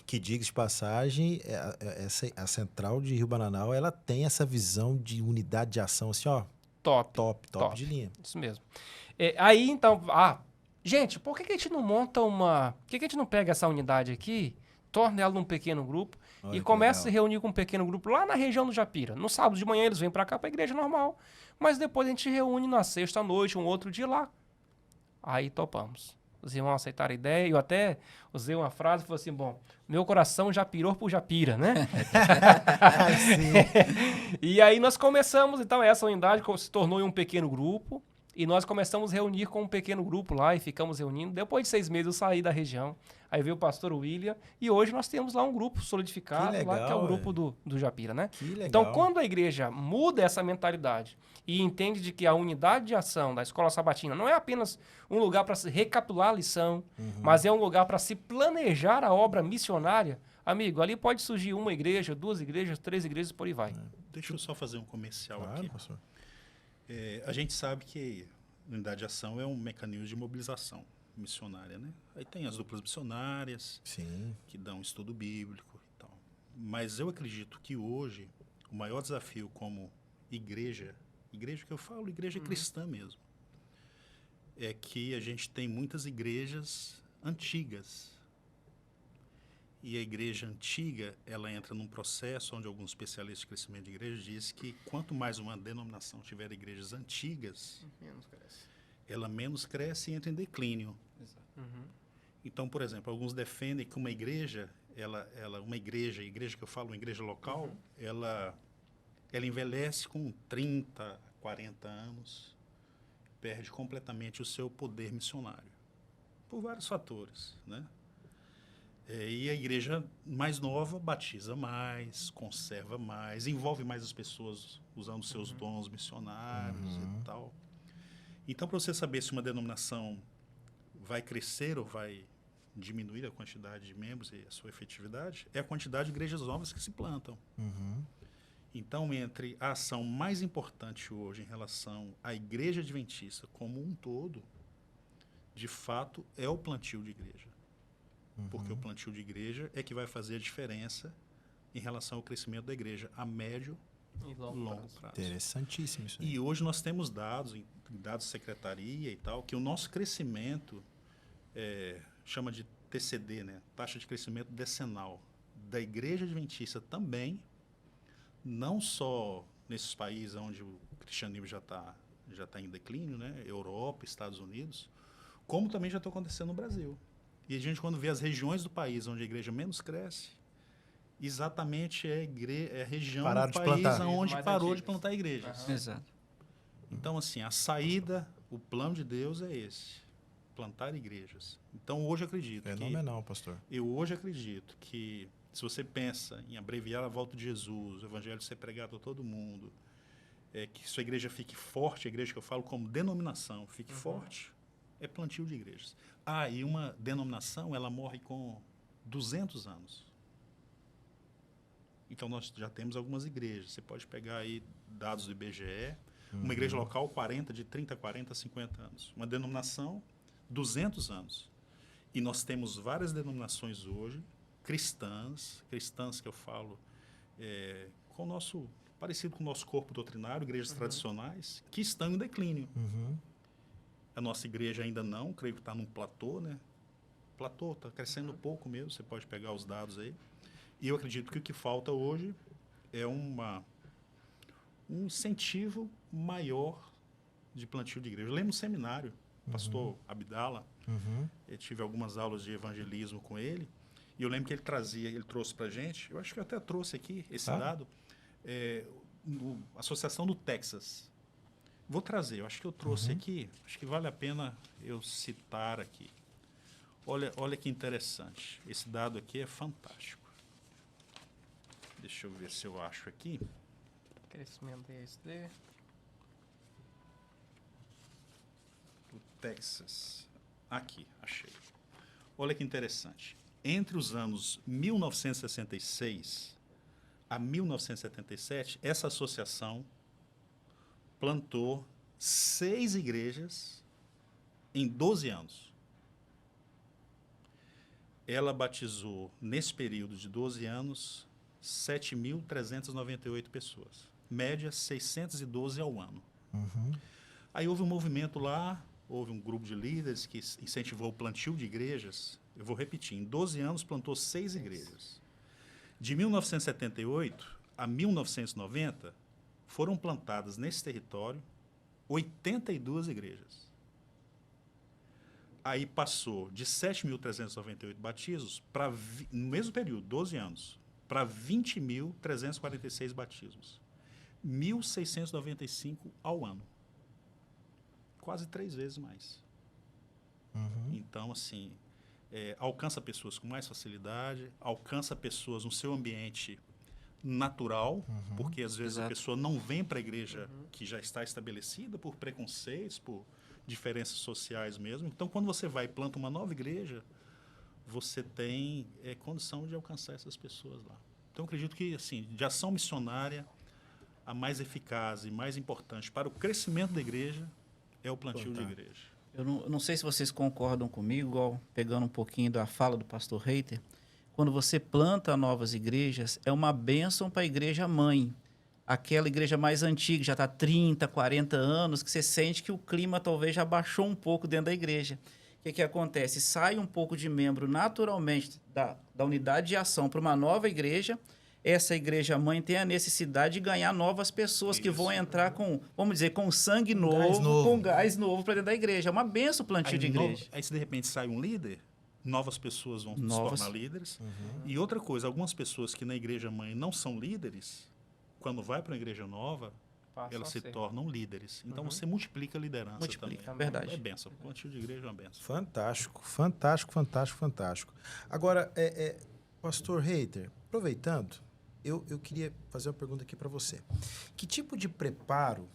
Que, diga de passagem, a central de Rio Bananal, ela tem essa visão de unidade de ação, assim, ó, top de linha. Isso mesmo. Aí, então, gente, por que a gente não monta por que a gente não pega essa unidade aqui, torna ela num pequeno grupo e começa a se reunir com um pequeno grupo lá na região do Japira? No sábado de manhã eles vêm para cá, para a igreja normal, mas depois a gente reúne na sexta-noite, um outro dia lá. Aí topamos. Os irmãos aceitaram a ideia, eu até usei uma frase, falei assim, bom, meu coração já pirou por Japira, né? E aí nós começamos, então, essa unidade se tornou um pequeno grupo, e nós começamos a reunir com um pequeno grupo lá, e ficamos reunindo. Depois de 6 meses eu saí da região, aí veio o pastor William, e hoje nós temos lá um grupo solidificado, que é o grupo do Japira, né? Que legal. Então, quando a igreja muda essa mentalidade e entende de que a unidade de ação da escola sabatina não é apenas um lugar para se recapitular a lição, mas é um lugar para se planejar a obra missionária, amigo, ali pode surgir 1 igreja, 2 igrejas, 3 igrejas, por aí vai. Deixa eu só fazer um comercial aqui. Pastor. A gente sabe que unidade de ação é um mecanismo de mobilização missionária, né? Aí tem as duplas missionárias, que dão estudo bíblico e tal. Mas eu acredito que hoje o maior desafio como igreja que eu falo, igreja cristã mesmo, é que a gente tem muitas igrejas antigas. E a igreja antiga, ela entra num processo onde alguns especialistas de crescimento de igreja dizem que quanto mais uma denominação tiver igrejas antigas, ela menos cresce e entra em declínio. Então, por exemplo, alguns defendem que uma igreja, igreja que eu falo, uma igreja local, ela envelhece com 30, 40 anos, perde completamente o seu poder missionário, por vários fatores, né? E a igreja mais nova batiza mais, conserva mais, envolve mais as pessoas usando seus dons missionários e tal. Então, para você saber se uma denominação vai crescer ou vai diminuir a quantidade de membros e a sua efetividade, é a quantidade de igrejas novas que se plantam. Então, entre a ação mais importante hoje em relação à igreja adventista como um todo, de fato, é o plantio de igreja. Porque o plantio de igreja é que vai fazer a diferença em relação ao crescimento da igreja a médio e longo prazo. Interessantíssimo isso aí. E hoje nós temos dados de secretaria e tal, que o nosso crescimento chama de TCD, né? Taxa de crescimento decenal da igreja adventista também, não só nesses países onde o cristianismo já está em declínio, né? Europa, Estados Unidos, como também já está acontecendo no Brasil. E a gente, quando vê as regiões do país onde a igreja menos cresce, exatamente é a região do país onde parou de plantar igrejas. Exato. Então, assim, a saída, o plano de Deus é esse, plantar igrejas. Então, hoje eu acredito Fenomenal, pastor. Eu hoje acredito que, se você pensa em abreviar a volta de Jesus, o evangelho ser pregado a todo mundo, que sua igreja fique forte, a igreja que eu falo como denominação, fique forte, é plantio de igrejas. E uma denominação, ela morre com 200 anos. Então, nós já temos algumas igrejas. Você pode pegar aí dados do IBGE, uma igreja local, de 30, 40, 50 anos. Uma denominação, 200 anos. E nós temos várias denominações hoje, cristãs que eu falo, parecido com o nosso corpo doutrinário, igrejas tradicionais, que estão em declínio. A nossa igreja ainda não, creio que está num platô, né? platô, está crescendo pouco mesmo, você pode pegar os dados aí. E eu acredito que o que falta hoje é um incentivo maior de plantio de igreja. Eu lembro no seminário, o pastor Abdala, eu tive algumas aulas de evangelismo com ele, e eu lembro que ele trouxe para a gente, eu acho que eu até trouxe aqui esse dado, Associação do Texas. Vou trazer, eu acho que eu trouxe aqui, acho que vale a pena eu citar aqui. Olha que interessante, esse dado aqui é fantástico. Deixa eu ver se eu acho aqui. Crescimento ESD. Do Texas. Aqui, achei. Olha que interessante. Entre os anos 1966 a 1977, essa associação plantou 6 igrejas em 12 anos. Ela batizou, nesse período de 12 anos, 7.398 pessoas. Média, 612 ao ano. Aí houve um movimento lá, houve um grupo de líderes que incentivou o plantio de igrejas. Eu vou repetir, em 12 anos plantou 6 igrejas. De 1978 a 1990, foram plantadas nesse território 82 igrejas. Aí passou de 7.398 batismos para, no mesmo período, 12 anos, para 20.346 batismos. 1.695 ao ano. Quase 3 vezes mais. Então, assim, alcança pessoas com mais facilidade, alcança pessoas no seu ambiente natural, porque às vezes a pessoa não vem para a igreja que já está estabelecida por preconceitos, por diferenças sociais mesmo. Então, quando você vai e planta uma nova igreja, você tem condição de alcançar essas pessoas lá. Então, eu acredito que, assim, de ação missionária, a mais eficaz e mais importante para o crescimento da igreja é o plantio de igreja. Eu não sei se vocês concordam comigo, igual pegando um pouquinho da fala do pastor Reiter, quando você planta novas igrejas, é uma bênção para a igreja mãe. Aquela igreja mais antiga, já está 30, 40 anos, que você sente que o clima talvez já baixou um pouco dentro da igreja. O que acontece? Sai um pouco de membro naturalmente da unidade de ação para uma nova igreja. Essa igreja mãe tem a necessidade de ganhar novas pessoas que vão entrar com, vamos dizer, com sangue novo, com gás novo para dentro da igreja. É uma benção o plantio de igreja. Aí, se de repente sai um líder, novas pessoas vão se tornar líderes. E outra coisa, algumas pessoas que na igreja mãe não são líderes, quando vai para uma igreja nova, elas se tornam líderes. Então, você multiplica a liderança também. Verdade. É benção. O plantio de igreja é uma benção. Fantástico, fantástico, fantástico, fantástico. Agora, pastor Reiter, aproveitando, eu queria fazer uma pergunta aqui para você. Que tipo de preparo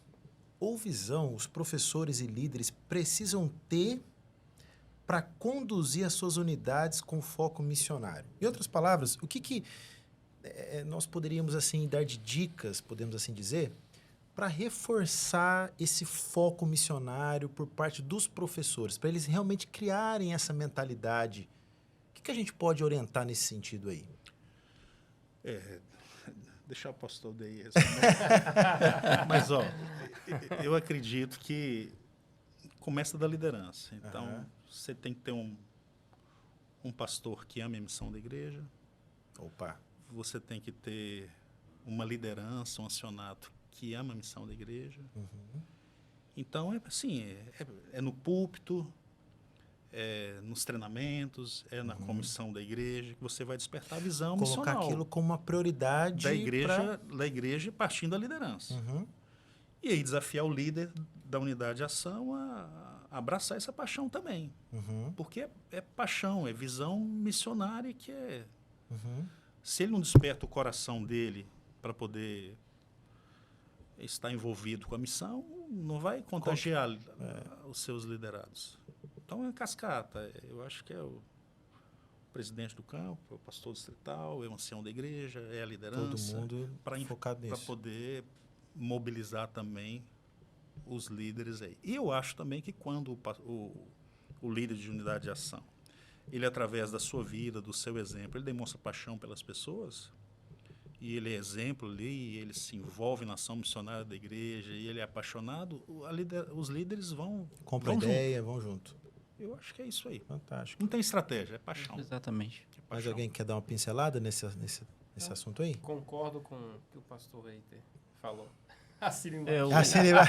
ou visão os professores e líderes precisam ter para conduzir as suas unidades com foco missionário? Em outras palavras, o que nós poderíamos assim dar de dicas, podemos assim dizer, para reforçar esse foco missionário por parte dos professores, para eles realmente criarem essa mentalidade? O que a gente pode orientar nesse sentido aí? Deixar o pastor daí responder. Mas, eu acredito que começa da liderança. Então, você tem que ter um pastor que ame a missão da igreja. Opa! Você tem que ter uma liderança, um acionado que ama a missão da igreja. Então, é no púlpito, nos treinamentos, na comissão da igreja, que você vai despertar a visão missional. Colocar aquilo como uma prioridade da igreja partindo da liderança. E aí desafiar o líder da unidade de ação a abraçar essa paixão também. Porque é paixão, é visão missionária que é... Se ele não desperta o coração dele para poder estar envolvido com a missão, não vai contagiar os seus liderados. Então, é cascata. Eu acho que é o presidente do campo, é o pastor distrital, é o ancião da igreja, é a liderança. Todo mundo focado nisso. Para poder mobilizar também os líderes aí. E eu acho também que quando o líder de unidade de ação, ele, através da sua vida, do seu exemplo, ele demonstra paixão pelas pessoas, e ele é exemplo ali, e ele se envolve na ação missionária da igreja, e ele é apaixonado, os líderes vão Compram junto. ideia, vão junto. Eu acho que é isso aí. Fantástico. Não tem estratégia, é paixão. Exatamente. É Mais paixão. alguém quer dar uma pincelada nesse assunto aí? Concordo com o que o pastor Reiter falou. Assine embaixo. É, o, Ah, sim, ele vai...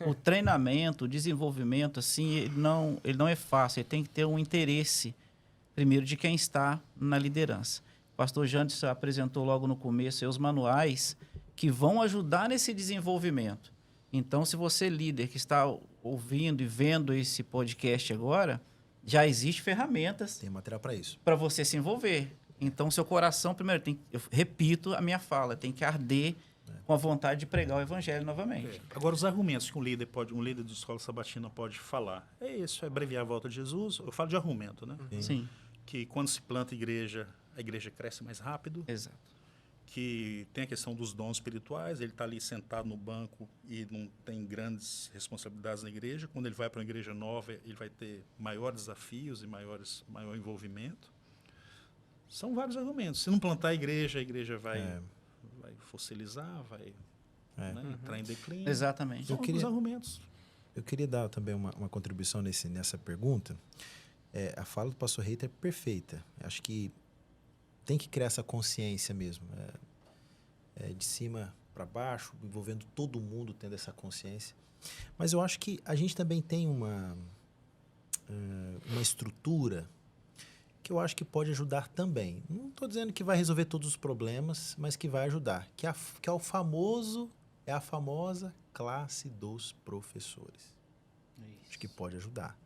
o treinamento, o desenvolvimento, assim, ele não é fácil. Ele tem que ter um interesse, primeiro, de quem está na liderança. O pastor Jantes apresentou logo no começo aí os manuais que vão ajudar nesse desenvolvimento. Então, se você, líder, que está ouvindo e vendo esse podcast agora, já existem ferramentas Tem material para isso. para você se envolver. Então, seu coração, primeiro, eu repito a minha fala, tem que arder com a vontade de pregar o evangelho novamente. Agora, os argumentos que um líder de escola sabatina pode falar. É isso, é abreviar a volta de Jesus. Eu falo de argumento, né? Sim, Que quando se planta igreja, a igreja cresce mais rápido. exato. Que tem a questão dos dons espirituais. Ele está ali sentado no banco e não tem grandes responsabilidades na igreja. Quando ele vai para uma igreja nova, ele vai ter maiores desafios e maior envolvimento. São vários argumentos. Se não plantar a igreja vai fossilizar, vai entrar em declínio. Exatamente. São os argumentos. Eu queria dar também uma contribuição nessa pergunta. A fala do pastor Reiter é perfeita. Acho que tem que criar essa consciência mesmo. De cima para baixo, envolvendo todo mundo tendo essa consciência. Mas eu acho que a gente também tem uma estrutura que eu acho que pode ajudar também. Não estou dizendo que vai resolver todos os problemas, mas que vai ajudar. Que é a famosa classe dos professores. Acho que pode ajudar.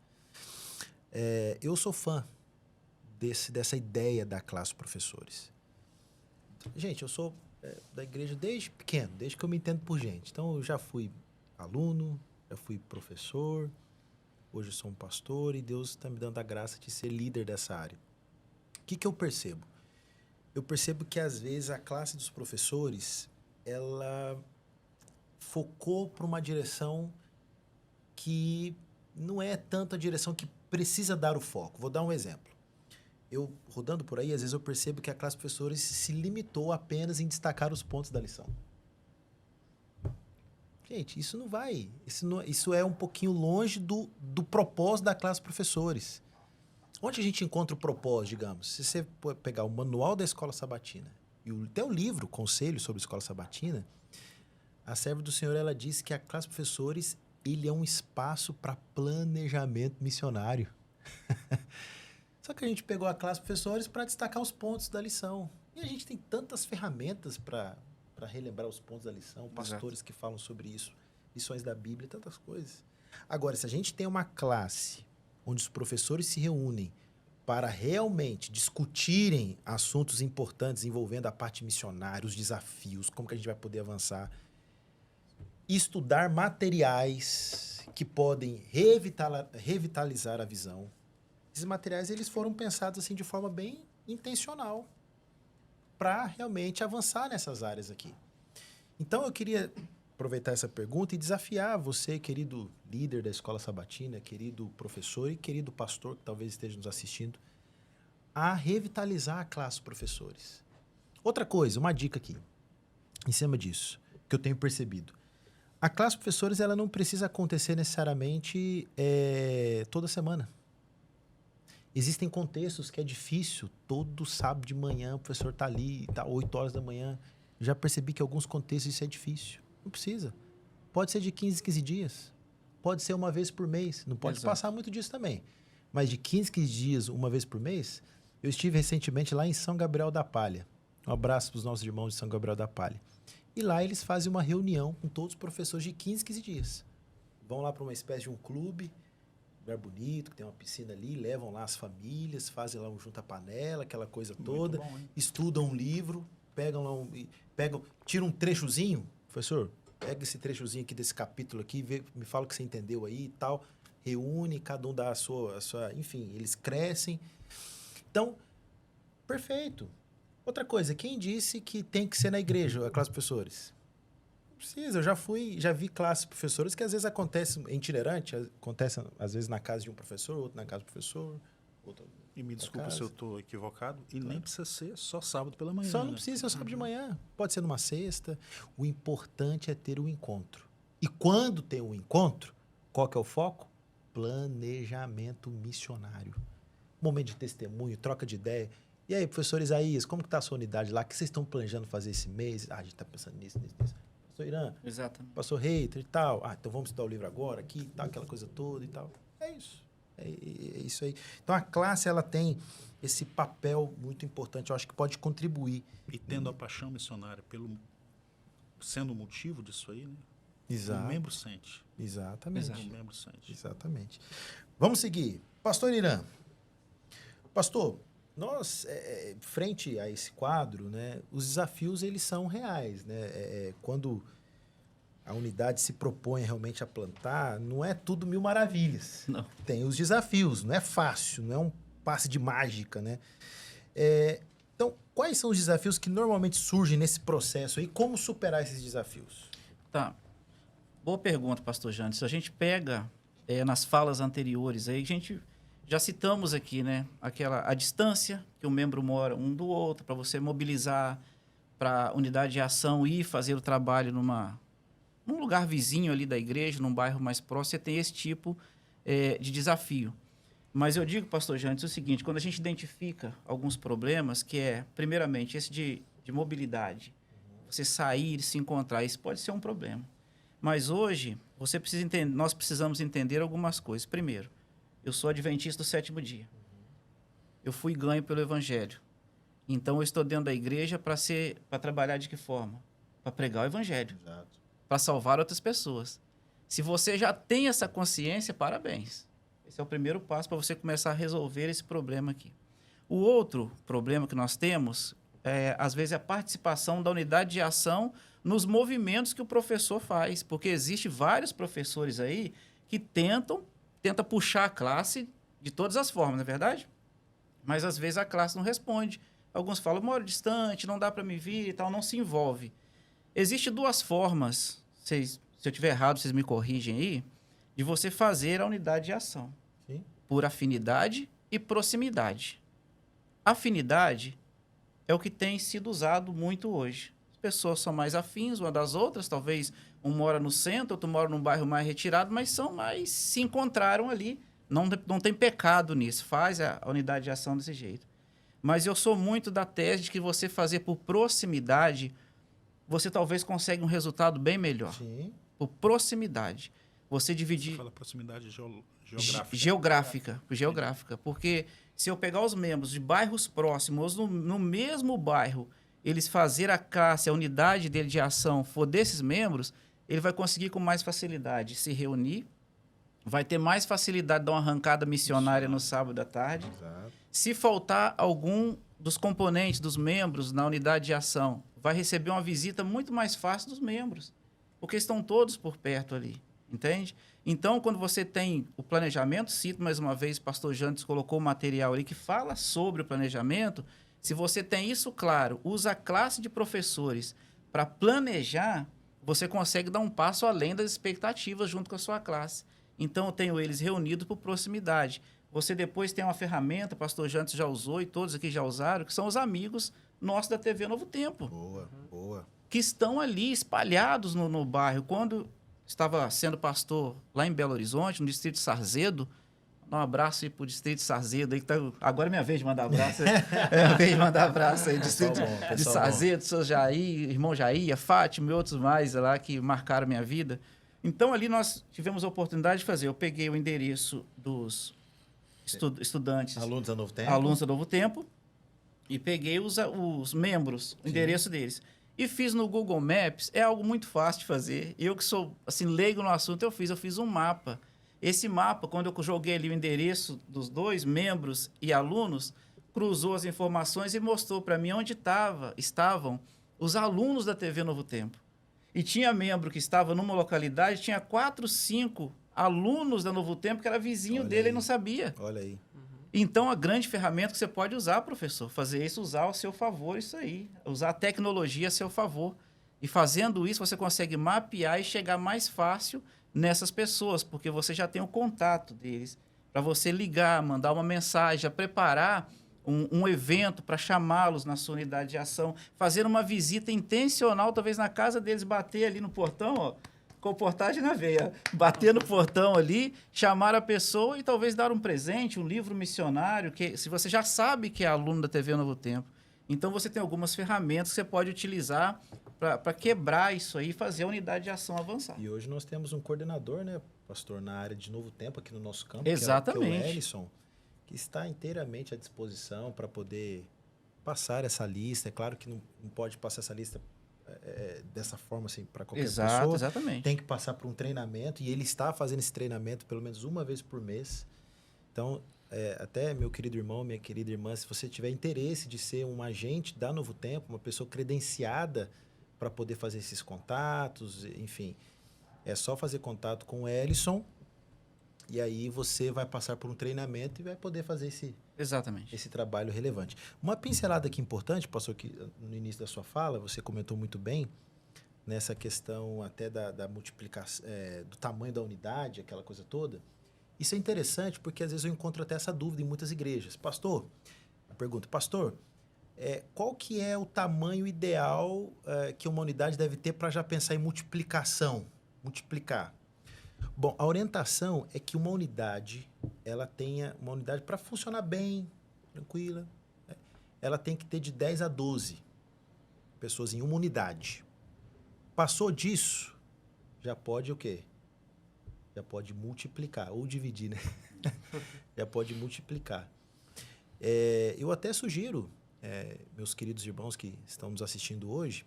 Eu sou fã dessa ideia da classe professores. Gente, eu sou da igreja desde pequeno, desde que eu me entendo por gente. Então, eu já fui aluno, já fui professor, hoje eu sou um pastor e Deus está me dando a graça de ser líder dessa área. O que eu percebo? Eu percebo que, às vezes, a classe dos professores, ela focou para uma direção que não é tanto a direção que precisa dar o foco. Vou dar um exemplo. Eu, rodando por aí, às vezes eu percebo que a classe de professores se limitou apenas em destacar os pontos da lição. Gente, isso não vai. Isso é um pouquinho longe do propósito da classe de professores. Onde a gente encontra o propósito, digamos? Se você pegar o manual da escola sabatina e até o livro, Conselho sobre a Escola Sabatina, a serva do Senhor, ela diz que a classe de professores, ele é um espaço para planejamento missionário. Só que a gente pegou a classe de professores para destacar os pontos da lição. E a gente tem tantas ferramentas para relembrar os pontos da lição, pastores que falam sobre isso, lições da Bíblia, tantas coisas. Agora, se a gente tem uma classe onde os professores se reúnem para realmente discutirem assuntos importantes envolvendo a parte missionária, os desafios, como que a gente vai poder avançar, estudar materiais que podem revitalizar a visão. Esses materiais, eles foram pensados assim de forma bem intencional para realmente avançar nessas áreas aqui. Então, eu queria aproveitar essa pergunta e desafiar você, querido líder da Escola Sabatina, querido professor e querido pastor que talvez esteja nos assistindo, a revitalizar a classe de professores. Outra coisa, uma dica aqui, em cima disso, que eu tenho percebido. A classe de professores, ela não precisa acontecer necessariamente toda semana. Existem contextos que é difícil, todo sábado de manhã o professor está ali, está 8 horas da manhã. Já percebi que em alguns contextos isso é difícil. Não precisa. Pode ser de 15 em 15 dias. Pode ser uma vez por mês. Não pode passar muito disso também. Mas de 15 em 15 dias, uma vez por mês, eu estive recentemente lá em São Gabriel da Palha. Um abraço para os nossos irmãos de São Gabriel da Palha. E lá eles fazem uma reunião com todos os professores de 15 em 15 dias. Vão lá para uma espécie de um clube, lugar bonito, que tem uma piscina ali, levam lá as famílias, fazem lá um junta-panela, aquela coisa toda, bom, estudam um livro, tiram um trechozinho, professor, pega esse trechozinho aqui desse capítulo aqui, me fala o que você entendeu aí e tal, reúne, cada um dá a sua, enfim, eles crescem. Então, perfeito. Outra coisa, quem disse que tem que ser na igreja a classe de professores? Não precisa, eu já vi classes de professores que às vezes acontecem itinerante, acontece às vezes na casa de um professor, outro na casa do professor, outro. E me desculpa se eu estou equivocado, e nem precisa ser só sábado pela manhã. Só não precisa ser sábado de manhã, pode ser numa sexta. O importante é ter o encontro. E quando tem o encontro, qual que é o foco? planejamento missionário. Momento de testemunho, troca de ideia. E aí, professor Isaías, como que está a sua unidade lá? O que vocês estão planejando fazer esse mês? Ah, a gente está pensando nisso. Pastor Irã, Exatamente. pastor Reiter e tal. Ah, então vamos estudar o livro agora, aqui e tal, aquela coisa toda e tal. É isso. É isso aí. Então, a classe, ela tem esse papel muito importante. Eu acho que pode contribuir. E tendo a paixão missionária sendo o motivo disso aí, né? Exato. O membro sente. Exatamente. Exato. O membro sente. Exatamente. Vamos seguir. Pastor Irã. Pastor, nós, frente a esse quadro, né, os desafios, eles são reais, né? Quando a unidade se propõe realmente a plantar, não é tudo mil maravilhas. Não. Tem os desafios, não é fácil, não é um passe de mágica, né? Então, quais são os desafios que normalmente surgem nesse processo aí? Como superar esses desafios? Tá. Boa pergunta, pastor Jantes. Se a gente pega nas falas anteriores aí, a gente já citamos aqui, né? A distância que o membro mora um do outro, para você mobilizar para a unidade de ação e fazer o trabalho num lugar vizinho ali da igreja, num bairro mais próximo, você tem esse tipo de desafio. Mas eu digo, pastor Jantes, o seguinte, quando a gente identifica alguns problemas, que primeiramente, esse de mobilidade, você sair, se encontrar, isso pode ser um problema. Mas hoje, nós precisamos entender algumas coisas. Primeiro, eu sou adventista do 7º dia. Eu fui ganho pelo Evangelho. Então, eu estou dentro da igreja para trabalhar de que forma? Para pregar o Evangelho. Exato. Para salvar outras pessoas. Se você já tem essa consciência, parabéns. Esse é o primeiro passo para você começar a resolver esse problema aqui. O outro problema que nós temos às vezes, a participação da unidade de ação nos movimentos que o professor faz. Porque existe vários professores aí que tenta puxar a classe de todas as formas, não é verdade? Mas, às vezes, a classe não responde. Alguns falam, moro distante, não dá para me vir e tal, não se envolve. Existem duas formas, se eu estiver errado, vocês me corrigem aí, de você fazer a unidade de ação. Sim. Por afinidade e proximidade. Afinidade é o que tem sido usado muito hoje. As pessoas são mais afins uma das outras, talvez um mora no centro, outro mora num bairro mais retirado, mas se encontraram ali. Não tem pecado nisso, faz a unidade de ação desse jeito. Mas eu sou muito da tese de que você fazer por proximidade, você talvez consiga um resultado bem melhor. Sim. Por proximidade. Você dividir... Você fala proximidade geográfica. Geográfica. Porque se eu pegar os membros de bairros próximos, no mesmo bairro, eles fazer a classe, a unidade dele de ação for desses membros, ele vai conseguir com mais facilidade se reunir, vai ter mais facilidade de dar uma arrancada missionária no sábado à tarde. Exato. Se faltar algum dos componentes, dos membros na unidade de ação, vai receber uma visita muito mais fácil dos membros, porque estão todos por perto ali, entende? Então, quando você tem o planejamento, cito mais uma vez, o pastor Jantes colocou o material ali que fala sobre o planejamento, se você tem isso claro, usa a classe de professores para planejar, você consegue dar um passo além das expectativas junto com a sua classe. Então, eu tenho eles reunidos por proximidade. Você depois tem uma ferramenta, o pastor Jantes já usou e todos aqui já usaram, que são os amigos nossos da TV Novo Tempo. Boa. Que estão ali espalhados no bairro. Quando estava sendo pastor lá em Belo Horizonte, no distrito de Sarzedo, dá um abraço aí para o distrito de Sarzedo. Aí, agora é minha vez de mandar abraço. É a vez de mandar abraço aí. Distrito de Sarzedo, seu Jair, irmão Jair, Fátima e outros mais lá que marcaram minha vida. Então, ali nós tivemos a oportunidade de fazer. Eu peguei o endereço dos estudantes. Alunos da Novo Tempo. Alunos da Novo Tempo. E peguei os membros, o endereço deles. E fiz no Google Maps. É algo muito fácil de fazer. Eu que sou assim, leigo no assunto, eu fiz um mapa. Esse mapa, quando eu joguei ali o endereço dos dois membros e alunos, cruzou as informações e mostrou para mim onde estavam os alunos da TV Novo Tempo. E tinha membro que estava numa localidade, tinha 4, 5 alunos da Novo Tempo que era vizinho dele e não sabia. Olha aí. Então, a grande ferramenta que você pode usar, professor, fazer isso, usar ao seu favor isso aí. Usar a tecnologia a seu favor. E fazendo isso, você consegue mapear e chegar mais fácil nessas pessoas, porque você já tem o contato deles. Para você ligar, mandar uma mensagem, preparar um evento para chamá-los na sua unidade de ação, fazer uma visita intencional, talvez na casa deles, bater ali no portão, ó, com portagem na veia. Bater no portão ali, chamar a pessoa e talvez dar um presente, um livro missionário, que se você já sabe que é aluno da TV Novo Tempo, então você tem algumas ferramentas que você pode utilizar para quebrar isso aí e fazer a unidade de ação avançar. E hoje nós temos um coordenador, né, pastor, na área de Novo Tempo aqui no nosso campo, Exatamente. que é o Ellison, que está inteiramente à disposição para poder passar essa lista. É claro que não pode passar essa lista dessa forma assim para qualquer pessoa. Exatamente. Tem que passar por um treinamento e ele está fazendo esse treinamento pelo menos uma vez por mês. Então, até meu querido irmão, minha querida irmã, se você tiver interesse de ser um agente da Novo Tempo, uma pessoa credenciada para poder fazer esses contatos, enfim, é só fazer contato com o Ellison e aí você vai passar por um treinamento e vai poder fazer Exatamente. esse trabalho relevante. Uma pincelada aqui importante, pastor, que no início da sua fala, você comentou muito bem, nessa questão até da multiplicação, do tamanho da unidade, aquela coisa toda. Isso é interessante porque às vezes eu encontro até essa dúvida em muitas igrejas. Pastor, a pergunta, pastor, qual que é o tamanho ideal que uma unidade deve ter para já pensar em multiplicação, multiplicar? Bom, a orientação é que uma unidade, ela tenha uma unidade para funcionar bem, tranquila, né? Ela tem que ter de 10 a 12 pessoas em uma unidade. Passou disso, já pode o quê? Já pode multiplicar, ou dividir, né? Já pode multiplicar. Eu até sugiro, meus queridos irmãos que estão nos assistindo hoje,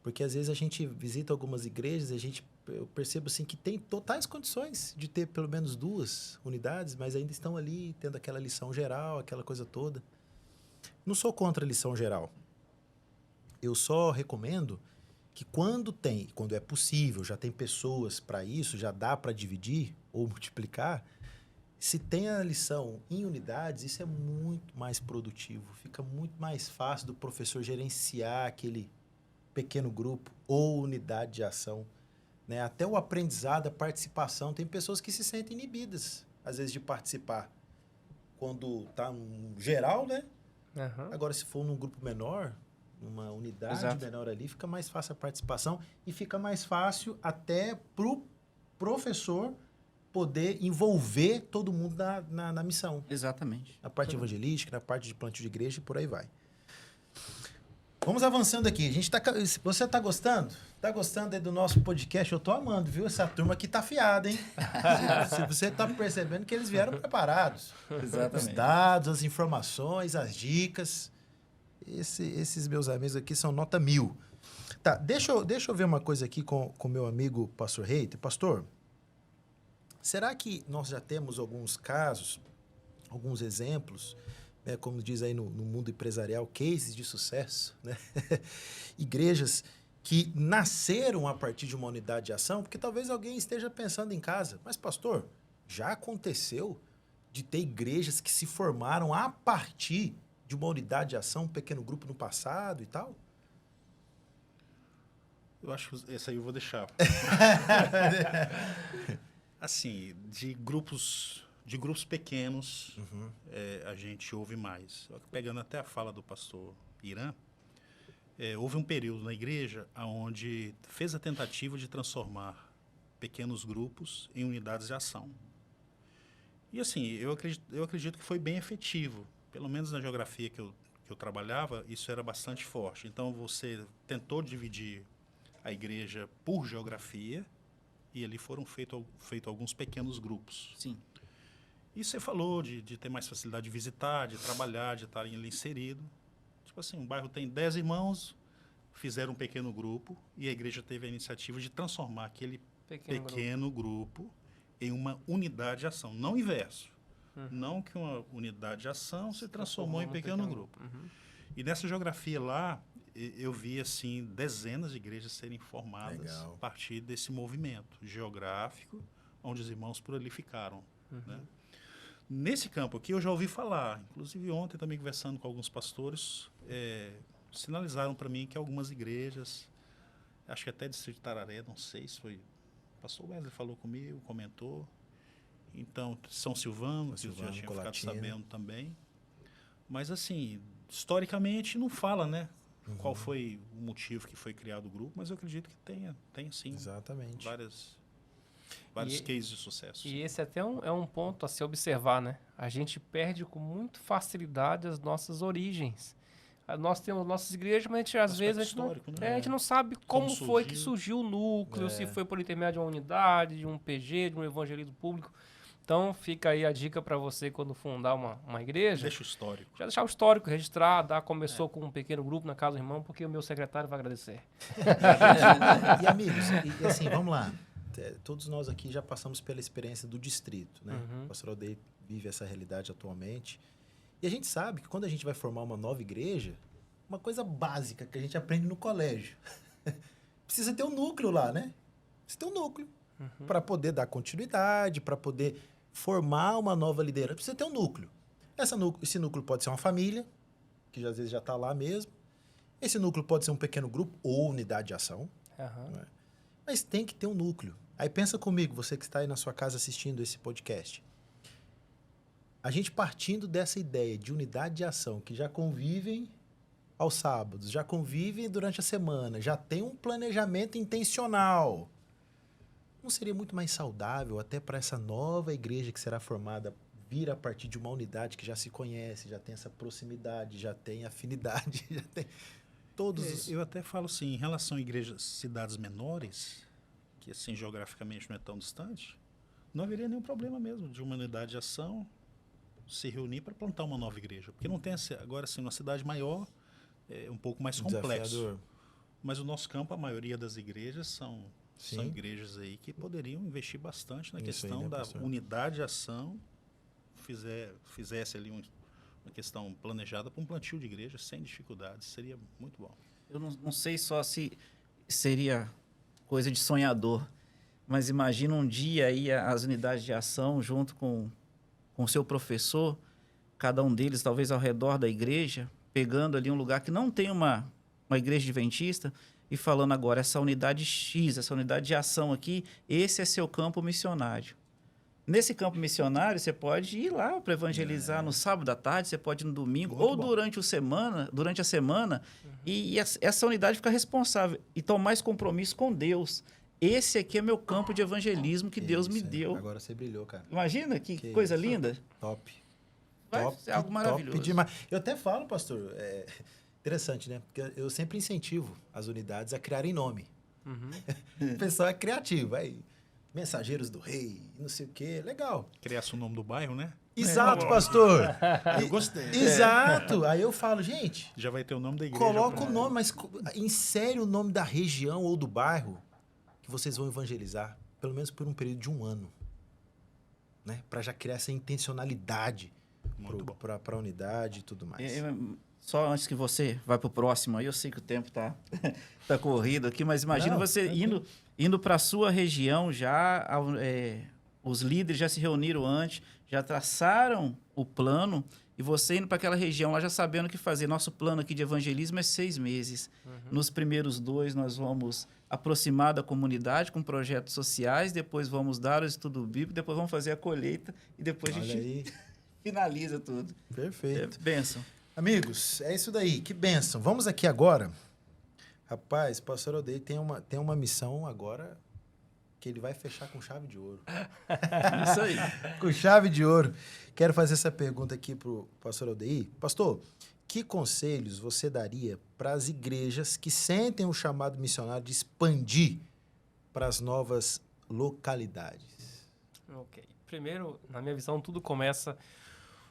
porque às vezes a gente visita algumas igrejas e eu percebo assim, que tem totais condições de ter pelo menos 2 unidades, mas ainda estão ali tendo aquela lição geral, aquela coisa toda. Não sou contra a lição geral. Eu só recomendo que quando é possível, já tem pessoas para isso, já dá para dividir ou multiplicar, se tem a lição em unidades, isso é muito mais produtivo. Fica muito mais fácil do professor gerenciar aquele pequeno grupo ou unidade de ação, né? Até o aprendizado, a participação. Tem pessoas que se sentem inibidas, às vezes, de participar. Quando está no geral, né? Uhum. Agora, se for num grupo menor, numa unidade Exato. menor ali, fica mais fácil a participação e fica mais fácil até para o professor poder envolver todo mundo na missão. Exatamente. Na parte evangelística, na parte de plantio de igreja e por aí vai. Vamos avançando aqui. Você está gostando? Está gostando aí do nosso podcast? Eu estou amando, viu? Essa turma aqui tá afiada, hein? Se você está percebendo que eles vieram preparados. Exatamente. Os dados, as informações, as dicas. Esses meus amigos aqui são nota 1000. Tá, deixa eu ver uma coisa aqui com o meu amigo pastor Reiter. Pastor, será que nós já temos alguns casos, alguns exemplos, né, como diz aí no mundo empresarial, cases de sucesso, né? Igrejas que nasceram a partir de uma unidade de ação? Porque talvez alguém esteja pensando em casa, mas pastor, já aconteceu de ter igrejas que se formaram a partir de uma unidade de ação, um pequeno grupo no passado e tal? Eu acho que esse aí eu vou deixar. Assim, de grupos pequenos, a gente ouve mais. Pegando até a fala do pastor Irã, houve um período na igreja onde fez a tentativa de transformar pequenos grupos em unidades de ação. E assim, eu acredito que foi bem efetivo. Pelo menos na geografia que eu trabalhava, isso era bastante forte. Então, você tentou dividir a igreja por geografia e ali foram feitos alguns pequenos grupos. Sim. E você falou de ter mais facilidade de visitar, de trabalhar, de estarem ali inserido. Tipo assim, um bairro tem 10 irmãos, fizeram um pequeno grupo e a igreja teve a iniciativa de transformar aquele pequeno grupo em uma unidade de ação, não o inverso. Não que uma unidade de ação se transformou em pequeno grupo. E nessa geografia lá, eu vi assim dezenas de igrejas serem formadas a partir desse movimento geográfico, onde os irmãos por ali ficaram. Né? Nesse campo aqui, eu já ouvi falar, inclusive ontem também conversando com alguns pastores, sinalizaram para mim que algumas igrejas, acho que até Distrito de Tararé, não sei se foi, o pastor Wesley falou comigo, comentou. Então, São Silvano, que eu já tinha ficado sabendo também. Mas, assim, historicamente não fala, né? qual foi o motivo que foi criado o grupo, mas eu acredito que tenha sim Exatamente. vários E- cases de sucesso. E esse até é um ponto a se observar, né? A gente perde com muita facilidade as nossas origens. Nós temos nossas igrejas, mas às vezes a gente, histórico, né? a gente não sabe como Como foi que surgiu. surgiu o núcleo, É. se foi por intermédio de uma unidade, de um PG, de um evangelismo público. Então fica aí a dica para você quando fundar uma igreja. Deixa o histórico. Já deixar o histórico registrado, começou com um pequeno grupo na casa do irmão, porque o meu secretário vai agradecer. E amigos, e assim, vamos lá. Todos nós aqui já passamos pela experiência do distrito, né? Uhum. O pastor Aldeia vive essa realidade atualmente. E a gente sabe que quando a gente vai formar uma nova igreja, uma coisa básica que a gente aprende no colégio, precisa ter um núcleo lá, né? Precisa ter um núcleo para poder dar continuidade, para poder formar uma nova liderança. Precisa ter um núcleo. Esse núcleo pode ser uma família, que às vezes já está lá mesmo. Esse núcleo pode ser um pequeno grupo ou unidade de ação. Aham. Mas tem que ter um núcleo. Aí pensa comigo, você que está aí na sua casa assistindo esse podcast. A gente partindo dessa ideia de unidade de ação, que já convivem aos sábados, já convivem durante a semana, já tem um planejamento intencional. Não seria muito mais saudável até para essa nova igreja que será formada vir a partir de uma unidade que já se conhece, já tem essa proximidade, já tem afinidade, já tem todos os... Eu até falo assim, em relação a igrejas, cidades menores, que assim geograficamente não é tão distante, não haveria nenhum problema mesmo de uma unidade de ação se reunir para plantar uma nova igreja. Porque não tem agora assim, uma cidade maior é um pouco mais complexo. Desafiador. Mas o nosso campo, a maioria das igrejas são Sim. igrejas aí que poderiam investir bastante na Isso aí, questão né, da pastor? unidade de ação, fizesse ali uma questão planejada para um plantio de igreja sem dificuldades. Seria muito bom. Eu não sei só se seria coisa de sonhador, mas imagina um dia aí as unidades de ação junto com o seu professor, cada um deles talvez ao redor da igreja, pegando ali um lugar que não tem uma igreja adventista e falando agora, essa unidade X, essa unidade de ação aqui, esse é seu campo missionário. Nesse campo missionário, você pode ir lá para evangelizar no sábado à tarde, você pode ir no domingo, Muito ou bom. durante a semana, e essa unidade ficar responsável e tomar esse compromisso com Deus. Esse aqui é meu campo de evangelismo que Deus me Isso aí. deu. Agora você brilhou, cara. Imagina que Que coisa isso. linda. Top. Vai Top, ser algo maravilhoso. Top demais. Eu até falo, pastor, interessante, né? Porque eu sempre incentivo as unidades a criarem nome. Uhum. O pessoal é criativo, aí Mensageiros do Rei, não sei o quê, legal. Criasse o nome do bairro, né? Exato, pastor. Eu gostei. Exato. Aí eu falo, gente, Já vai ter o nome da igreja. coloca o pra- nome, mas insere o nome da região ou do bairro que vocês vão evangelizar, pelo menos por um período de 1 ano. Né? Para já criar essa intencionalidade Muito bom. para a unidade e tudo mais. Só antes que você vá para o próximo, aí eu sei que o tempo tá corrido aqui, mas imagina Não, você indo para a sua região já, os líderes já se reuniram antes, já traçaram o plano, e você indo para aquela região lá já sabendo o que fazer. Nosso plano aqui de evangelismo é 6 meses. Nos primeiros 2 nós vamos aproximar da comunidade com projetos sociais, depois vamos dar o estudo bíblico, depois vamos fazer a colheita e depois a Olha gente aí, finaliza tudo. perfeito. Bênção. Amigos, é isso daí, que bênção. Vamos aqui agora. Rapaz, o pastor Odei tem uma missão agora que ele vai fechar com chave de ouro. Isso aí. Com chave de ouro. Quero fazer essa pergunta aqui para o pastor Odei. Pastor, que conselhos você daria para as igrejas que sentem o chamado missionário de expandir para as novas localidades? Ok. Primeiro, na minha visão, tudo começa...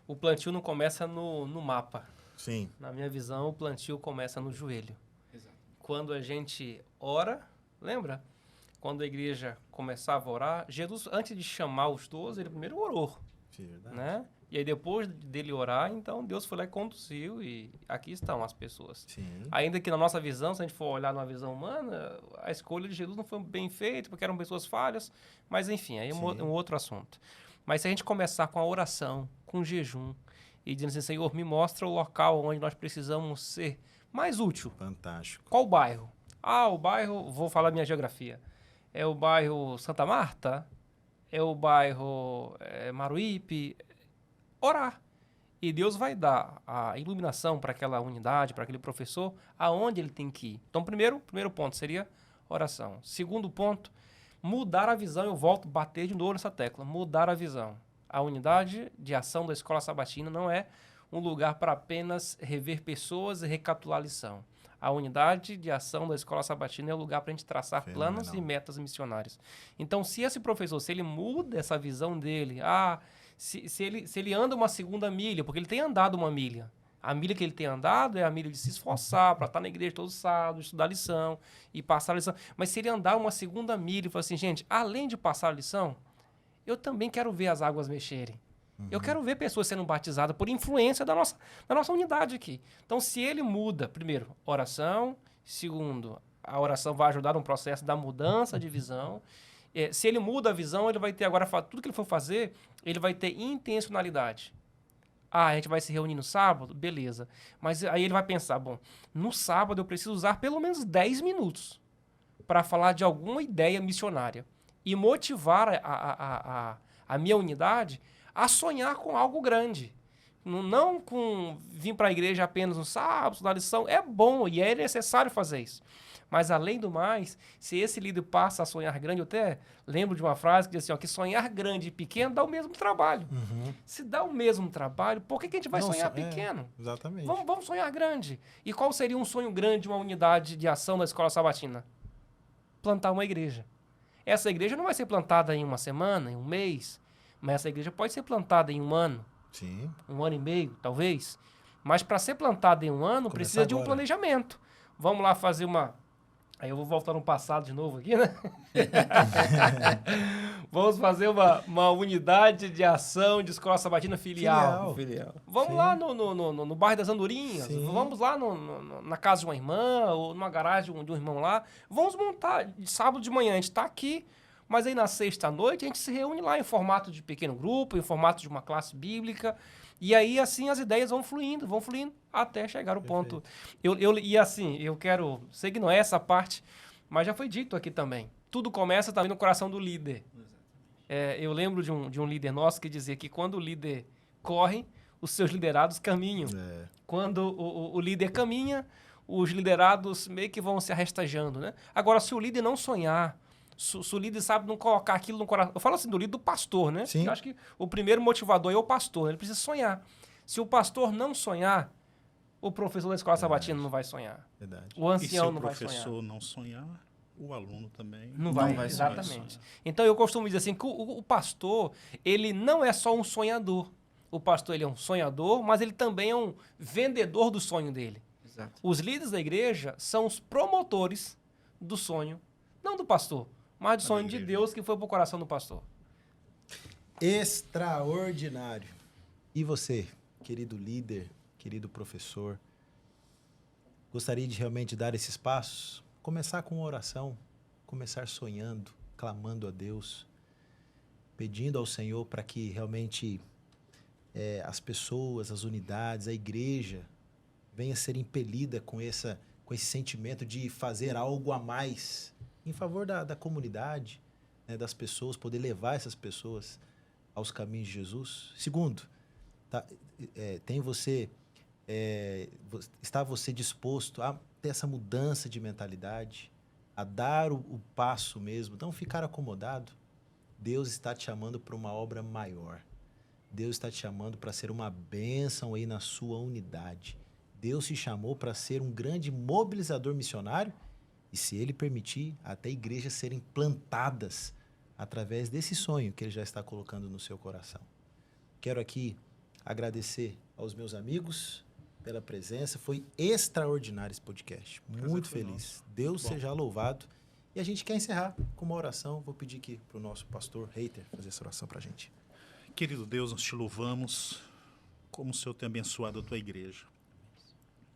O plantio não começa no mapa. Sim. Na minha visão, o plantio começa no joelho. Exato. Quando a gente ora, lembra? Quando a igreja começava a orar, Jesus, antes de chamar os 12, ele primeiro orou, Sim, verdade. né? E aí, depois dele orar, então, Deus foi lá e conduziu, e aqui estão as pessoas. Sim. Ainda que na nossa visão, se a gente for olhar numa visão humana, a escolha de Jesus não foi bem feita, porque eram pessoas falhas, mas enfim, aí é Sim. um outro assunto. Mas se a gente começar com a oração, com jejum, e dizendo assim, Senhor, me mostra o local onde nós precisamos ser mais útil. Fantástico. Qual o bairro? Ah, o bairro, vou falar minha geografia. É o bairro Santa Marta? É o bairro Maruípe? Orar. E Deus vai dar a iluminação para aquela unidade, para aquele professor, aonde ele tem que ir. Então, primeiro ponto seria oração. Segundo ponto, mudar a visão. Eu volto a bater de novo nessa tecla. Mudar a visão. A unidade de ação da Escola Sabatina não é um lugar para apenas rever pessoas e recapitular a lição. A unidade de ação da Escola Sabatina é o lugar para a gente traçar planos e metas missionárias. Então, se esse professor, se ele muda essa visão dele, se ele anda uma segunda milha, porque ele tem andado uma milha, a milha que ele tem andado é a milha de se esforçar para estar na igreja todo sábado, estudar a lição e passar a lição. Mas se ele andar uma segunda milha e falar assim, gente, além de passar a lição, eu também quero ver as águas mexerem. Eu quero ver pessoas sendo batizadas por influência da nossa unidade aqui. Então, se ele muda, primeiro, oração. Segundo, a oração vai ajudar no processo da mudança de visão. Se ele muda a visão, ele vai ter agora, tudo que ele for fazer, ele vai ter intencionalidade. A gente vai se reunir no sábado? Beleza. Mas aí ele vai pensar, bom, no sábado eu preciso usar pelo menos 10 minutos para falar de alguma ideia missionária e motivar a minha unidade a sonhar com algo grande. Não com vir para a igreja apenas no sábado, na lição. É bom e é necessário fazer isso. Mas, além do mais, se esse líder passa a sonhar grande, eu até lembro de uma frase que diz assim, que sonhar grande e pequeno dá o mesmo trabalho. Se dá o mesmo trabalho, por que a gente vai sonhar pequeno? Exatamente. Vamos sonhar grande. E qual seria um sonho grande de uma unidade de ação da Escola Sabatina? Plantar uma igreja. Essa igreja não vai ser plantada em uma semana, em um mês, mas essa igreja pode ser plantada em um ano. Sim. Um ano e meio, talvez. Mas para ser plantada em um ano, precisa de um planejamento. Vamos lá fazer uma... Aí eu vou voltar no passado de novo aqui, né? Vamos fazer uma unidade de ação de Escola Sabatina filial. Vamos lá no bairro das Andorinhas. Sim. Vamos lá na casa de uma irmã ou numa garagem de um irmão lá. Vamos montar de sábado de manhã. A gente está aqui, mas aí na sexta à noite a gente se reúne lá em formato de pequeno grupo, em formato de uma classe bíblica. E aí, assim, as ideias vão fluindo, até chegar o ponto. E assim, eu quero... Sei que não é essa parte, mas já foi dito aqui também. Tudo começa também no coração do líder. Eu lembro de um líder nosso que dizia que quando o líder corre, os seus liderados caminham. Quando o líder caminha, os liderados meio que vão se arrastajando, né? Agora, se o líder não sonhar, se o líder sabe não colocar aquilo no coração... Eu falo assim do líder do pastor, né? Sim. Eu acho que o primeiro motivador é o pastor. Ele precisa sonhar. Se o pastor não sonhar, o professor da Escola Sabatina não vai sonhar. Verdade. O ancião não vai sonhar. E se o professor sonhar. não sonhar, o aluno também Não vai exatamente. Então, eu costumo dizer assim, que o pastor, ele não é só um sonhador. O pastor, ele é um sonhador, mas ele também é um vendedor do sonho dele. Exato. Os líderes da igreja são os promotores do sonho, não do pastor, mas do sonho de Deus que foi pro coração do pastor. Extraordinário. E você, querido líder, querido professor, gostaria de realmente dar esses passos? Começar com oração, começar sonhando, clamando a Deus, pedindo ao Senhor para que realmente as pessoas, as unidades, a igreja venha ser impelida com esse sentimento de fazer algo a mais em favor da comunidade, né, das pessoas, poder levar essas pessoas aos caminhos de Jesus. Segundo, está você disposto a ter essa mudança de mentalidade, a dar o passo mesmo, não ficar acomodado? Deus está te chamando para uma obra maior. Deus está te chamando para ser uma bênção aí na sua unidade. Deus te chamou para ser um grande mobilizador missionário e, se Ele permitir, até igrejas serem plantadas através desse sonho que Ele já está colocando no seu coração. Quero aqui agradecer aos meus amigos pela presença. Foi extraordinário esse podcast. Muito feliz. Deus seja louvado. E a gente quer encerrar com uma oração. Vou pedir aqui para o nosso pastor Reiter fazer essa oração para a gente. Querido Deus, nós te louvamos como o Senhor tem abençoado a tua igreja.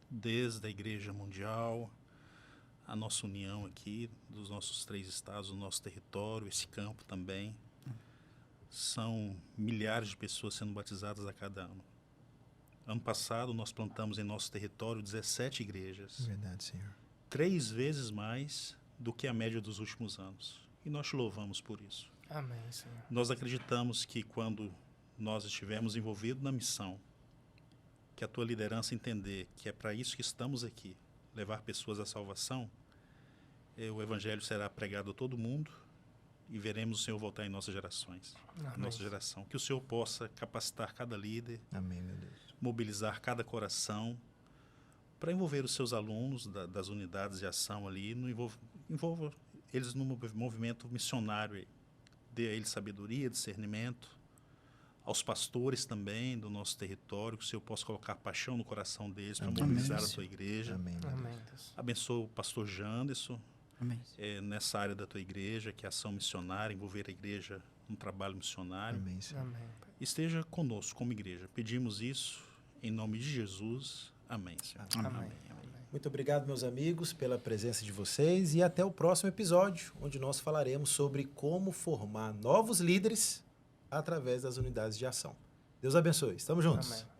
Desde a igreja mundial, a nossa união aqui, dos nossos 3 estados, do nosso território, esse campo também. São milhares de pessoas sendo batizadas a cada ano. Ano passado, nós plantamos em nosso território 17 igrejas. Verdade, Senhor. 3 vezes mais do que a média dos últimos anos. E nós te louvamos por isso. Amém, Senhor. Nós acreditamos que quando nós estivermos envolvidos na missão, que a tua liderança entender que é para isso que estamos aqui, levar pessoas à salvação, o evangelho será pregado a todo mundo e veremos o Senhor voltar em nossas gerações, em nossa geração. Que o Senhor possa capacitar cada líder, Amém, meu Deus. mobilizar cada coração para envolver os seus alunos das unidades de ação ali, envolva eles no movimento missionário, dê a eles sabedoria, discernimento, aos pastores também do nosso território, que o Senhor possa colocar paixão no coração deles para mobilizar a tua igreja. Amém, meu Deus. Amém, Deus. Abençoa o pastor Janderson, Amém. nessa área da tua igreja, que é a ação missionária, envolver a igreja no trabalho missionário. Amém, Senhor. Amém, Pai. Esteja conosco como igreja. Pedimos isso em nome de Jesus. Amém, Senhor. Amém. Muito obrigado, meus amigos, pela presença de vocês e até o próximo episódio, onde nós falaremos sobre como formar novos líderes através das unidades de ação. Deus abençoe. Estamos juntos. Amém.